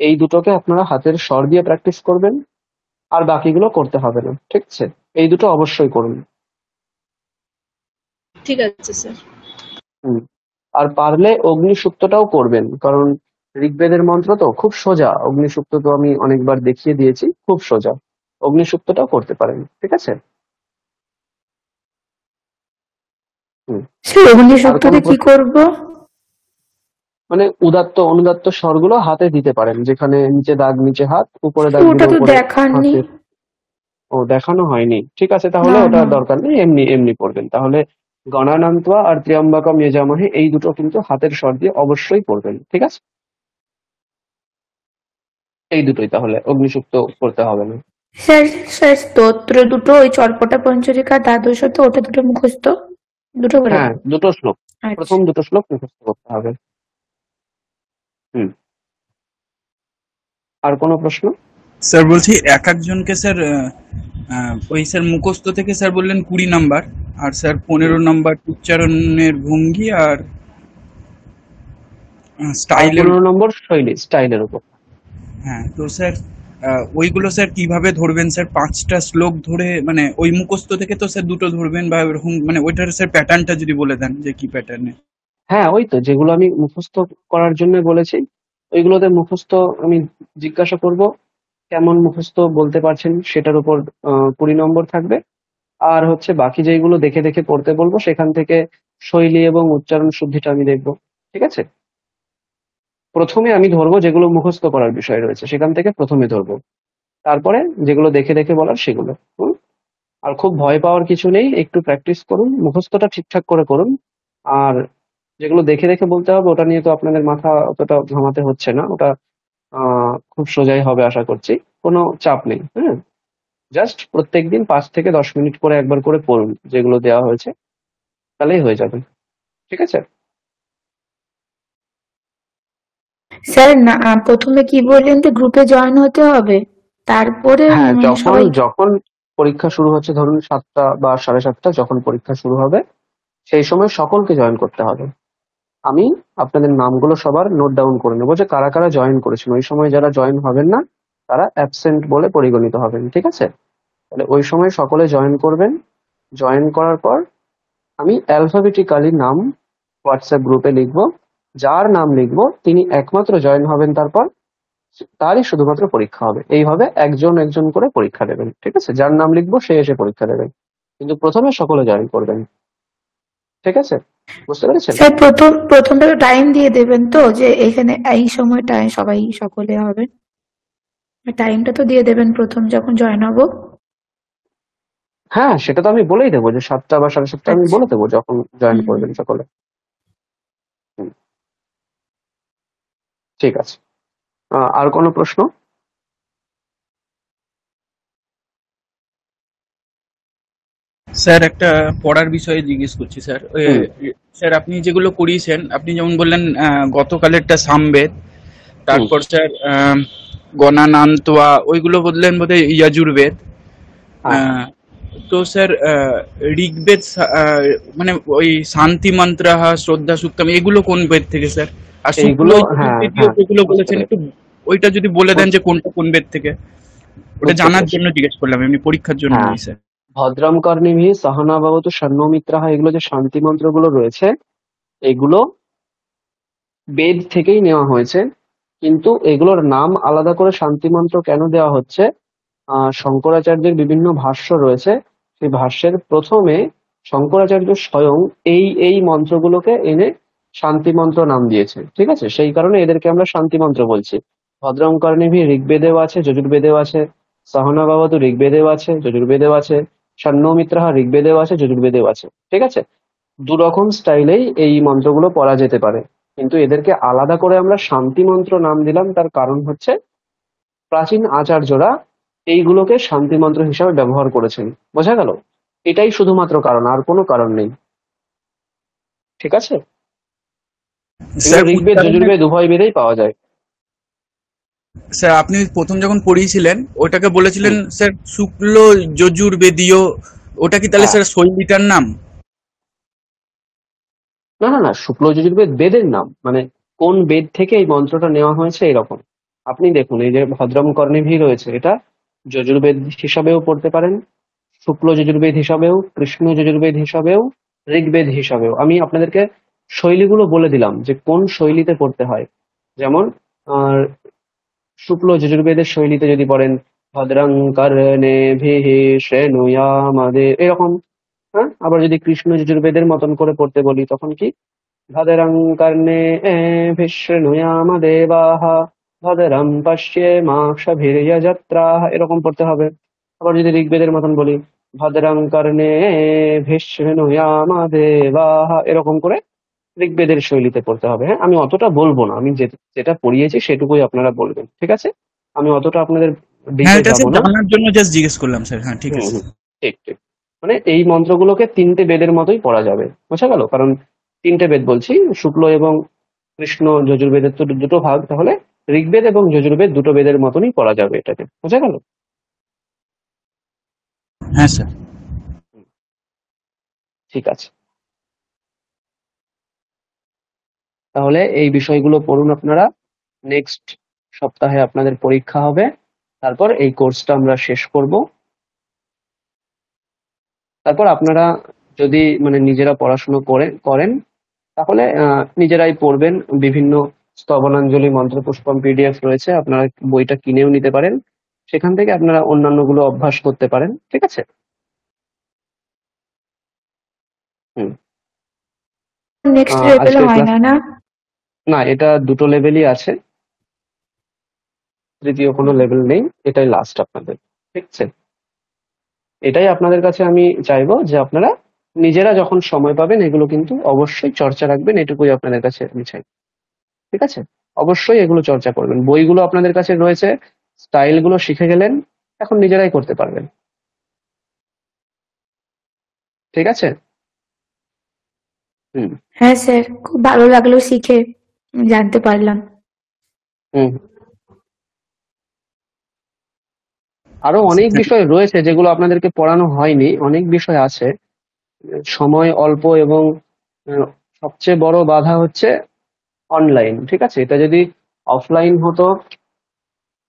[SPEAKER 1] এই দুটোকে আপনারা হাতের স্বর দিয়ে প্র্যাকটিস করবেন, আর বাকিগুলো করতে হবে না। ঠিক আছে, এই দুটো অবশ্যই করুন।
[SPEAKER 4] ঠিক আছে স্যার।
[SPEAKER 1] আর পারলে অগ্নিসূক্তটাও করবেন, কারণ ঋগ্বেদের মন্ত্র তো খুব সোজা। অগ্নিসূক্ত তো আমি অনেকবার দেখিয়ে দিয়েছি, খুব সোজা। অগ্নিসূক্তটাও করতে পারেন। ঠিক আছে।
[SPEAKER 5] স্যার
[SPEAKER 1] আর
[SPEAKER 5] অগ্নিসূক্ততে
[SPEAKER 1] কোনো
[SPEAKER 5] কি করব?
[SPEAKER 1] মানে উদাত্ত অনুদাত্ত স্বরগুলো হাতে দিতে পারেন, যেখানে নিচে দাগ নিচে হাত, উপরে দাগ
[SPEAKER 5] ওটা
[SPEAKER 1] দিলে
[SPEAKER 5] তো
[SPEAKER 1] উপরে
[SPEAKER 5] দেখাননি।
[SPEAKER 1] হাতের। ও, দেখানো হয়নি। ঠিক আছে,
[SPEAKER 5] না
[SPEAKER 1] তাহলে ওটা
[SPEAKER 5] না
[SPEAKER 1] দরকার নেই, এমনি এমনি পড়বেন। তাহলে গণানান্ত্বা আর ত্র্যম্বকম যজামহে এই দুটো কিন্তু হাতের স্বর দিয়ে অবশ্যই পড়বেন। ঠিক আছে, এই দুটোই, তাহলে অগ্নিসূক্ত করতে হবে না।
[SPEAKER 5] স্যার, স্যার স্তোত্র দুটো ওই চরপটা পঞ্চরিকা দ্বাদশ তো ওটা দুটো মুখস্থ দুটো করে?
[SPEAKER 1] হ্যাঁ, দুটো শ্লোক, প্রথম
[SPEAKER 5] আচ্ছা
[SPEAKER 1] দুটো শ্লোক মুখস্থ করতে হবে। হুম, আর কোনো প্রশ্ন?
[SPEAKER 2] স্যার বলছি এক একজনকে স্যার ওই স্যার মুখস্থ থেকে স্যার বললেন 20 নাম্বার, আর স্যার 15 নাম্বার উচ্চারণের ভঙ্গি আর
[SPEAKER 1] আর
[SPEAKER 2] স্টাইলের।
[SPEAKER 1] 15 নম্বর শৈলী, স্টাইলের উপর।
[SPEAKER 2] হ্যাঁ, তো স্যার ওইগুলো স্যার কিভাবে ধরবেন স্যার? 5টা শ্লোক ধরে মানে ওই মুখস্থ থেকে তো স্যার দুটো ধরবেন বা এরকম, মানে ওইটার স্যার প্যাটার্নটা যদি বলে দেন যে কি প্যাটার্নে।
[SPEAKER 1] হ্যাঁ, ওই তো যেগুলো আমি মুখস্থ করার জন্য বলেছি, ওইগুলোতে মুখস্থ আমি জিজ্ঞাসা করব কেমন মুখস্থ বলতে পারছেন, সেটার উপর 20 নম্বর থাকবে। আর হচ্ছে বাকি যেগুলো দেখে দেখে পড়তে বলবো, সেখান থেকে শৈলী এবং উচ্চারণ শুদ্ধিটা আমি দেখবো। ঠিক আছে, প্রথমে আমি ধরবো যেগুলো মুখস্থ করার বিষয় রয়েছে, সেখান থেকে প্রথমে ধরবো, তারপরে যেগুলো দেখে দেখে বলার সেগুলো। আর খুব ভয় পাওয়ার কিছু নেই, একটু প্র্যাকটিস করুন, মুখস্থটা ঠিকঠাক করে করুন। আর যেগুলো দেখে দেখে বলতে হবে ওটা নিয়ে তো আপনাদের মাথা অতটা ঘামাতে হচ্ছে না, ওটা খুব সোজাই হবে আশা করছি, কোনো চাপ নেই। হ্যাঁ, জাস্ট প্রত্যেকদিন 5 থেকে 10 মিনিট করে একবার করে পড়ুন যেগুলো দেওয়া হয়েছে, তাহলেই হয়ে যাবে। ঠিক আছে।
[SPEAKER 5] স্যার, না প্রথমে কি বললেন যে গ্রুপে জয়েন হতে হবে, তারপরে
[SPEAKER 1] হ্যাঁ,
[SPEAKER 5] মানে
[SPEAKER 1] যখন
[SPEAKER 5] সবাই?
[SPEAKER 1] যখন পরীক্ষা শুরু হচ্ছে, ধরুন 7টা বা 7:30 যখন পরীক্ষা শুরু হবে, সেই সময় সকলকে জয়েন করতে হবে। আমি আপনাদের নামগুলো সবার নোট ডাউন করে নেবো যে কারা কারা জয়েন করেছেন। ওই সময় যারা জয়েন হবেন না তারা অ্যাবসেন্ট বলে পরিগণিত হবেন। ঠিক আছে, তাহলে ওই সময় সকলে জয়েন করবেন। জয়েন করার পর আমি অ্যালফাবেটিক্যালি নাম হোয়াটসঅ্যাপ গ্রুপে লিখবো। যার নাম লিখবো তিনি একমাত্র জয়েন হবেন, তারপর তারই শুধুমাত্র পরীক্ষা হবে। এইভাবে একজন একজন করে পরীক্ষা দেবেন, ঠিক আছে? যার নাম লিখবো সে এসে পরীক্ষা দেবেন, কিন্তু প্রথমে সকলে জয়েন করবেন, ঠিক আছে? বুঝতে পেরেছেন?
[SPEAKER 5] স্যার প্রথমটা টাইম দিয়ে দেবেন তো, যে এখানে এই সময়টায় সবাই সকলে হবে? টাইমটা তো দিয়ে দেবেন প্রথম যখন জয়েন হবো।
[SPEAKER 1] হ্যাঁ, সেটা তো আমি বলেই দেবো যে 7টা বা 7:30 আমি
[SPEAKER 5] আচ্ছা।
[SPEAKER 1] বলে দেবো যখন জয়েন
[SPEAKER 5] হুম।
[SPEAKER 1] করবেন সকলে। হুম, ঠিক আছে। আর কোনো প্রশ্ন?
[SPEAKER 2] স্যার একটা পড়ার বিষয়ে জিজ্ঞেস করছি স্যার।
[SPEAKER 1] হুম
[SPEAKER 2] স্যার আপনি যেগুলো করিয়েছেন, আপনি যেমন বললেন গতকালেরটা সামবেদ,
[SPEAKER 1] হুম
[SPEAKER 2] তারপর স্যার গণানান্তোয়া, ওইগুলো বললেন বোধহয় ইয়াজুর্বেদ।
[SPEAKER 1] হ্যাঁ,
[SPEAKER 2] আহ, তো স্যার ঋগ্বেদ মানে ওই শান্তি মন্ত্র, শ্রদ্ধা সুক্তম, এগুলো কোন বেদ থেকে স্যার? আর শুক্ল
[SPEAKER 1] এইগুলো হ্যাঁ
[SPEAKER 2] যজুর্বেদীয়
[SPEAKER 1] হ্যাঁ
[SPEAKER 2] যেগুলো
[SPEAKER 1] বুঝতে
[SPEAKER 2] বলেছেন,
[SPEAKER 1] পেরেছি।
[SPEAKER 2] একটু ওইটা যদি বলে দেন যে কোনটা কোন বেদ থেকে, ওটা
[SPEAKER 1] বুঝতে
[SPEAKER 2] জানার
[SPEAKER 1] পেরেছি।
[SPEAKER 2] জন্য জিজ্ঞেস করলাম, এমনি পরীক্ষার জন্য
[SPEAKER 1] হ্যাঁ,
[SPEAKER 2] নয় স্যার।
[SPEAKER 1] ভদ্রম কর্ণিভি সহনা ভবতু সন্নমিত্রাহ, এগুলো যে শান্তি মন্ত্রগুলো রয়েছে এগুলো বেদ থেকেই নেওয়া হয়েছে, কিন্তু এগুলোর নাম আলাদা করে শান্তি মন্ত্র কেন দেওয়া হচ্ছে? শঙ্করাচার্যের বিভিন্ন ভাষ্য রয়েছে, সেই ভাষ্যের প্রথমে শঙ্করাচার্য স্বয়ং এই এই মন্ত্রগুলোকে এনে শান্তি মন্ত্র নাম দিয়েছে, ঠিক আছে? সেই কারণে এদেরকে আমরা শান্তি মন্ত্র বলছি। ভদ্রং কর্ণিভি ঋগ্বেদেও আছে, যজুর্বেদেও আছে। সহনা ভবতু ঋগ্বেদেও আছে, যজুর্বেদেও আছে। সন্নমিত্রাহ ঋগ্বেদেও আছে, যজুর্বেদেও আছে, ঠিক আছে? দু রকম স্টাইলেই এই মন্ত্রগুলো পড়া যেতে পারে, কিন্তু এদেরকে আলাদা করে আমরা শান্তি মন্ত্র নাম দিলাম, তার কারণ হচ্ছে প্রাচীন আচার্যরা এইগুলোকে শান্তি মন্ত্র হিসাবে ব্যবহার করেছেন। বোঝা গেল? এটাই শুধুমাত্র কারণ, আর কোনো কারণ নেই, ঠিক আছে? এগুলো
[SPEAKER 2] স্যার
[SPEAKER 1] ঋগ্বেদ
[SPEAKER 2] উচ্চারণের,
[SPEAKER 1] যজুর্বেদ উভয় বেদেই পাওয়া যায়।
[SPEAKER 2] স্যার আপনি প্রথম যখন পড়িয়েছিলেন ওটাকে বলেছিলেন
[SPEAKER 1] হুম,
[SPEAKER 2] স্যার শুক্ল যজুর্বেদীয়, ওটা কি তাহলে
[SPEAKER 1] হ্যাঁ,
[SPEAKER 2] স্যার শৈলীটার নাম?
[SPEAKER 1] না না না, শুক্ল যজুর্বেদ বেদের নাম, মানে কোন বেদ থেকে এই মন্ত্রটা নেওয়া হয়েছে এরকম। আপনি দেখুন, এই যে ভদ্রম কর্ণিভি রয়েছে, এটা যজুর্বেদ হিসাবেও পড়তে পারেন, শুক্ল যজুর্বেদ হিসাবেও, কৃষ্ণ যজুর্বেদ হিসাবেও, ঋগ্বেদ হিসাবেও। আমি আপনাদেরকে শৈলীগুলো বলে দিলাম যে কোন শৈলীতে পড়তে হয়। যেমন আহ শুক্ল যজুর্বেদের শৈলীতে যদি পড়েন ভদ্রং কর্ণেভিঃ শৃণুয়ামদেব, এরকম। হ্যাঁ, আবার যদি কৃষ্ণ যজুর্বেদের মতন করে পড়তে বলি তখন কি ভদ্রং কর্ণেভিঃ শৃণুয়ামদেবাঃ ভদ্রং পশ্যেমাক্ষভির্যজত্রাঃ, এরকম পড়তে হবে। আবার যদি ঋগ্বেদের মতন বলি ভদ্রং কর্ণেভিঃ শৃণুয়ামদেবাঃ, এরকম করে ঋগ্বেদের শৈলীতে পড়তে হবে। হ্যাঁ, আমি অতটা বলবো না, আমি যেটা পড়িয়েছি সেটুকুই আপনারা বলবেন, ঠিক আছে? আমি অতটা আপনাদের
[SPEAKER 2] হ্যাঁ,
[SPEAKER 1] ডিপে
[SPEAKER 2] এটা
[SPEAKER 1] যাব
[SPEAKER 2] স্যার
[SPEAKER 1] না।
[SPEAKER 2] জানার জন্য জাস্ট জিজ্ঞেস করলাম স্যার। হ্যাঁ, ঠিক
[SPEAKER 1] হুম
[SPEAKER 2] আছে।
[SPEAKER 1] হুম, ঠিক ঠিক। মানে এই মন্ত্রগুলোকে 3টে বেদের মতোই পড়া যাবে, বোঝা গেল? কারণ 3টে বেদ বলছি, শুক্ল এবং কৃষ্ণ যজুর্বেদের তো দুটো ভাগ, তাহলে ঋগ্বেদ এবং যজুর্বেদ দুটো বেদের মতনই পড়া যাবে এটাকে, বোঝা গেল?
[SPEAKER 2] হ্যাঁ স্যার।
[SPEAKER 1] হুম, ঠিক আছে। তাহলে এই বিষয়গুলো পড়ুন আপনারা। নেক্সট সপ্তাহে আপনাদের পরীক্ষা হবে, তারপর এই কোর্সটা আমরা শেষ করব। তারপর আপনারা যদি মানে নিজেরা পড়াশুনো করেন তাহলে নিজেরাই পড়বেন। বিভিন্ন স্তবনাঞ্জলি মন্ত্রপুষ্পম পিডিএফ রয়েছে, আপনারা বইটা কিনেও নিতে পারেন, সেখান থেকে আপনারা অন্যান্যগুলো অভ্যাস করতে পারেন, ঠিক আছে? হুম।
[SPEAKER 5] নেক্সট লেভেল
[SPEAKER 1] আজকের
[SPEAKER 5] হয়
[SPEAKER 1] ক্লাস,
[SPEAKER 5] না না?
[SPEAKER 1] না, এটা দুটো লেভেলই আছে, তৃতীয় কোনো লেভেল নেই, এটাই লাস্ট আপনাদের, ঠিক আছে? এটাই আপনাদের কাছে আমি চাইবো যে আপনারা নিজেরা যখন সময় পাবেন এগুলো কিন্তু অবশ্যই চর্চা রাখবেন, এটুকুই আপনাদের কাছে আমি চাই, ঠিক আছে? অবশ্যই এগুলো চর্চা করবেন। বইগুলো আপনাদের কাছে রয়েছে, স্টাইল গুলো শিখে গেলেন, এখন নিজেরাই করতে পারবেন, ঠিক আছে? হুম
[SPEAKER 5] হ্যাঁ স্যার, খুব ভালো লাগলো শিখে, জানতে পারলাম।
[SPEAKER 1] হুম। আরো অনেক বিষয় রয়েছে যেগুলো আপনাদেরকে পড়ানো হয়নি, অনেক বিষয় আছে। সময় অল্প এবং আহ, সবচেয়ে বড় বাধা হচ্ছে অনলাইন, ঠিক আছে? এটা যদি অফলাইন হতো,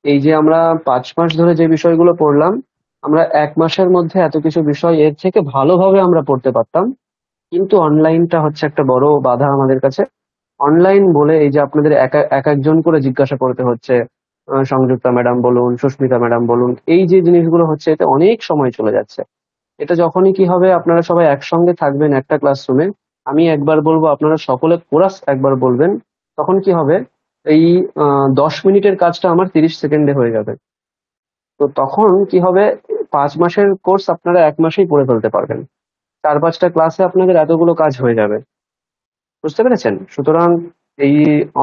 [SPEAKER 1] এই যে আমরা 5 মাস ধরে যে বিষয়গুলো পড়লাম আমরা 1 মাসের মধ্যে এত কিছু বিষয় এর থেকে ভালোভাবে আমরা পড়তে পারতাম, কিন্তু অনলাইনটা হচ্ছে একটা বড় বাধা আমাদের কাছে। অনলাইন বলে এই যে আপনাদের এক একজন করে জিজ্ঞাসা করতে হচ্ছে, সংযুক্তা ম্যাডাম বলুন, সুস্মিতা ম্যাডাম বলুন, এই যে জিনিসগুলো হচ্ছে এতে অনেক সময় চলে যাচ্ছে। এটা যখনই কি হবে, আপনারা সবাই একসঙ্গে থাকবেন একটা ক্লাসরুমে, আমি একবার বলবো, আপনারা সকলে কোরাস একবার বলবেন, তখন কি হবে, এই 10 মিনিটের কাজটা আমার 30 সেকেন্ডে হয়ে যাবে। তো তখন কি হবে, 5 মাসের কোর্স আপনারা 1 মাসেই পড়ে ফেলতে পারবেন। 4-5টা ক্লাসে আপনাদের এতগুলো কাজ হয়ে যাবে। বুঝতে পেরেছেন? সুতরাং এই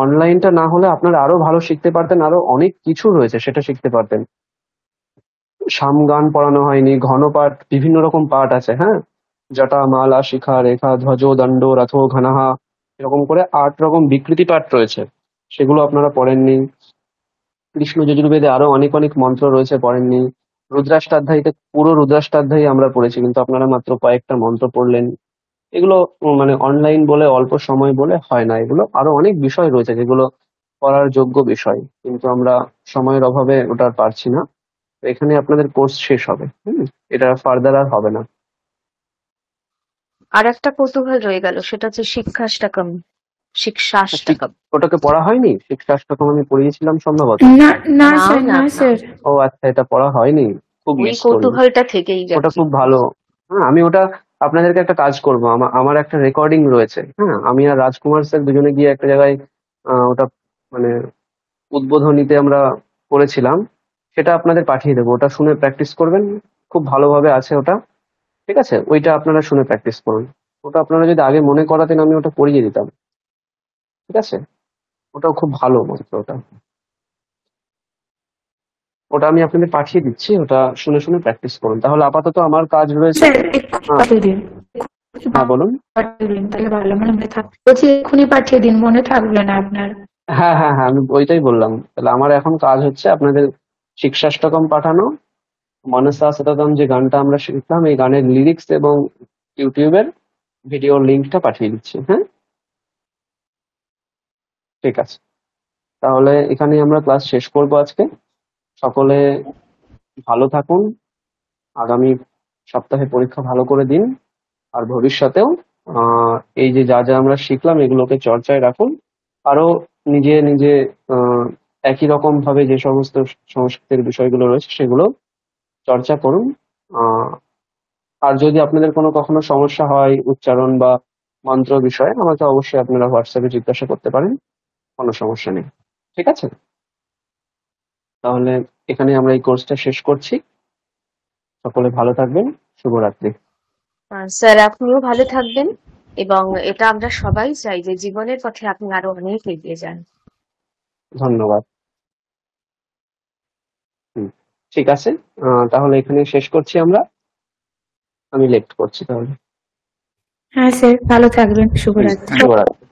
[SPEAKER 1] অনলাইনটা না হলে আপনারা আরো ভালো শিখতে পারতেন, আরো অনেক কিছু রয়েছে সেটা শিখতে পারতেন। সামগান পড়ানো হয়নি, ঘনপাঠ, বিভিন্ন রকম পাঠ আছে, হ্যাঁ, জটা, মালা, শিখা, রেখা, ধ্বজ, দণ্ড, রথ, ঘনাহা, এরকম করে 8 রকম বিকৃতি পাঠ রয়েছে, সেগুলো আপনারা পড়েননি। কৃষ্ণ যজুর্বেদে আরো অনেক অনেক মন্ত্র রয়েছে, পড়েননি। রুদ্রাষ্টাধ্যায়ীতে পুরো রুদ্রাষ্টাধ্যায়ী আমরা পড়েছি, কিন্তু আপনারা মাত্র কয়েকটা মন্ত্র পড়লেন। এগুলো মানে অনলাইন বলে, অল্প সময় বলে হয় না, এগুলো আরো অনেক বিষয় রয়েছে যেগুলো করার যোগ্য বিষয়, কিন্তু আমরা সময়ের অভাবে ওটা আর পারছি না। তো এখানে আপনাদের কোর্স শেষ হবে, এটা ফার্দার আর হবে না।
[SPEAKER 3] আর একটা কৌতূহল রয়ে গেল, সেটা হচ্ছে শিক্ষাষ্টকম, শিক্ষাষ্টকম।
[SPEAKER 1] ওটাকে পড়া হয়নি? শিক্ষাষ্টকম আমি পড়িয়েছিলাম সম্ভবত।
[SPEAKER 5] না না
[SPEAKER 3] না
[SPEAKER 5] স্যার,
[SPEAKER 3] না
[SPEAKER 5] না
[SPEAKER 3] না,
[SPEAKER 5] স্যার।
[SPEAKER 1] ও আচ্ছা, এটা পড়া হয়নি, খুব
[SPEAKER 3] ওই
[SPEAKER 1] মিস করি।
[SPEAKER 3] কৌতূহলটা থেকেই
[SPEAKER 1] ওটা
[SPEAKER 3] যাচ্ছে।
[SPEAKER 1] খুব ভালো। হ্যাঁ, আমি ওটা আপনাদেরকে একটা কাজ করব, আমার একটা রেকর্ডিং রয়েছে, হ্যাঁ, আমি আর রাজকুমার স্যার দুজনে গিয়ে একটা জায়গায় ওটা মানে উদ্বোধনীতে আমরা করেছিলাম, সেটা আপনাদের পাঠিয়ে দেবো, ওটা শুনে প্র্যাকটিস করবেন, খুব ভালোভাবে আছে ওটা। ঠিক আছে, ওইটা আপনারা শুনে প্র্যাকটিস করুন। ওটা আপনারা যদি আগে মনে করাতেন আমি ওটা পড়িয়ে দিতাম। ঠিক আছে, ওটাও খুব ভালো মন্ত্র ওটা। ওটা আমি আপনাদের পাঠিয়ে দিচ্ছি, ওটা শুনে শুনে প্র্যাকটিস করুন। তাহলে আপাতত আমার কাজ রয়েছে।
[SPEAKER 5] স্যার এক্ষুনি পাঠিয়ে দিন,
[SPEAKER 1] হ্যাঁ বলুন।
[SPEAKER 5] পাঠিয়ে দিন, তাহলে ভালো মনে থাকবে। বলছি এক্ষুনি পাঠিয়ে দিন, মনে থাকবে না আপনার।
[SPEAKER 1] হ্যাঁ হ্যাঁ হ্যাঁ, আমি ওইটাই বললাম। তাহলে আমার এখন কাজ হচ্ছে আপনাদের শিক্ষাষ্টকম পাঠানো, মনসা শততম যে গানটা আমরা শিখলাম, এই গানের লিরিক্স এবং ইউটিউবের ভিডিও লিঙ্কটা পাঠিয়ে দিচ্ছি। হ্যাঁ, ঠিক আছে, তাহলে এখানেই আমরা ক্লাস শেষ করবো আজকে। সকলে ভালো থাকুন, আগামী সপ্তাহে পরীক্ষা ভালো করে দিন, আর ভবিষ্যতেও এই যে যা যা আমরা শিখলাম এগুলোকে চর্চায় রাখুন। আরো নিজে নিজে একই রকম ভাবে যে সমস্ত সংস্কৃতের বিষয়গুলো রয়েছে সেগুলো চর্চা করুন। আর যদি আপনাদের কোনো কখনো সমস্যা হয় উচ্চারণ বা মন্ত্র বিষয়ে, আমাকে অবশ্যই আপনারা হোয়াটসঅ্যাপে জিজ্ঞাসা করতে পারেন, কোনো সমস্যা নেই। ঠিক আছে, তাহলে এখানে আমরা এই কোর্সটা শেষ করছি। সকলে ভালো থাকবেন, শুভরাত্রি।
[SPEAKER 3] স্যার আপনিও ভালো থাকবেন, এবং এটা আমরা সবাই চাই যে জীবনের পথে আপনি আরো অনেক এগিয়ে যান।
[SPEAKER 1] ধন্যবাদ। ঠিক আছে, তাহলে এখানে শেষ করছি আমরা। আমি লেট করছি তাহলে।
[SPEAKER 5] হ্যাঁ স্যার, ভালো থাকবেন, শুভরাত্রি।
[SPEAKER 1] শুভরাত্রি।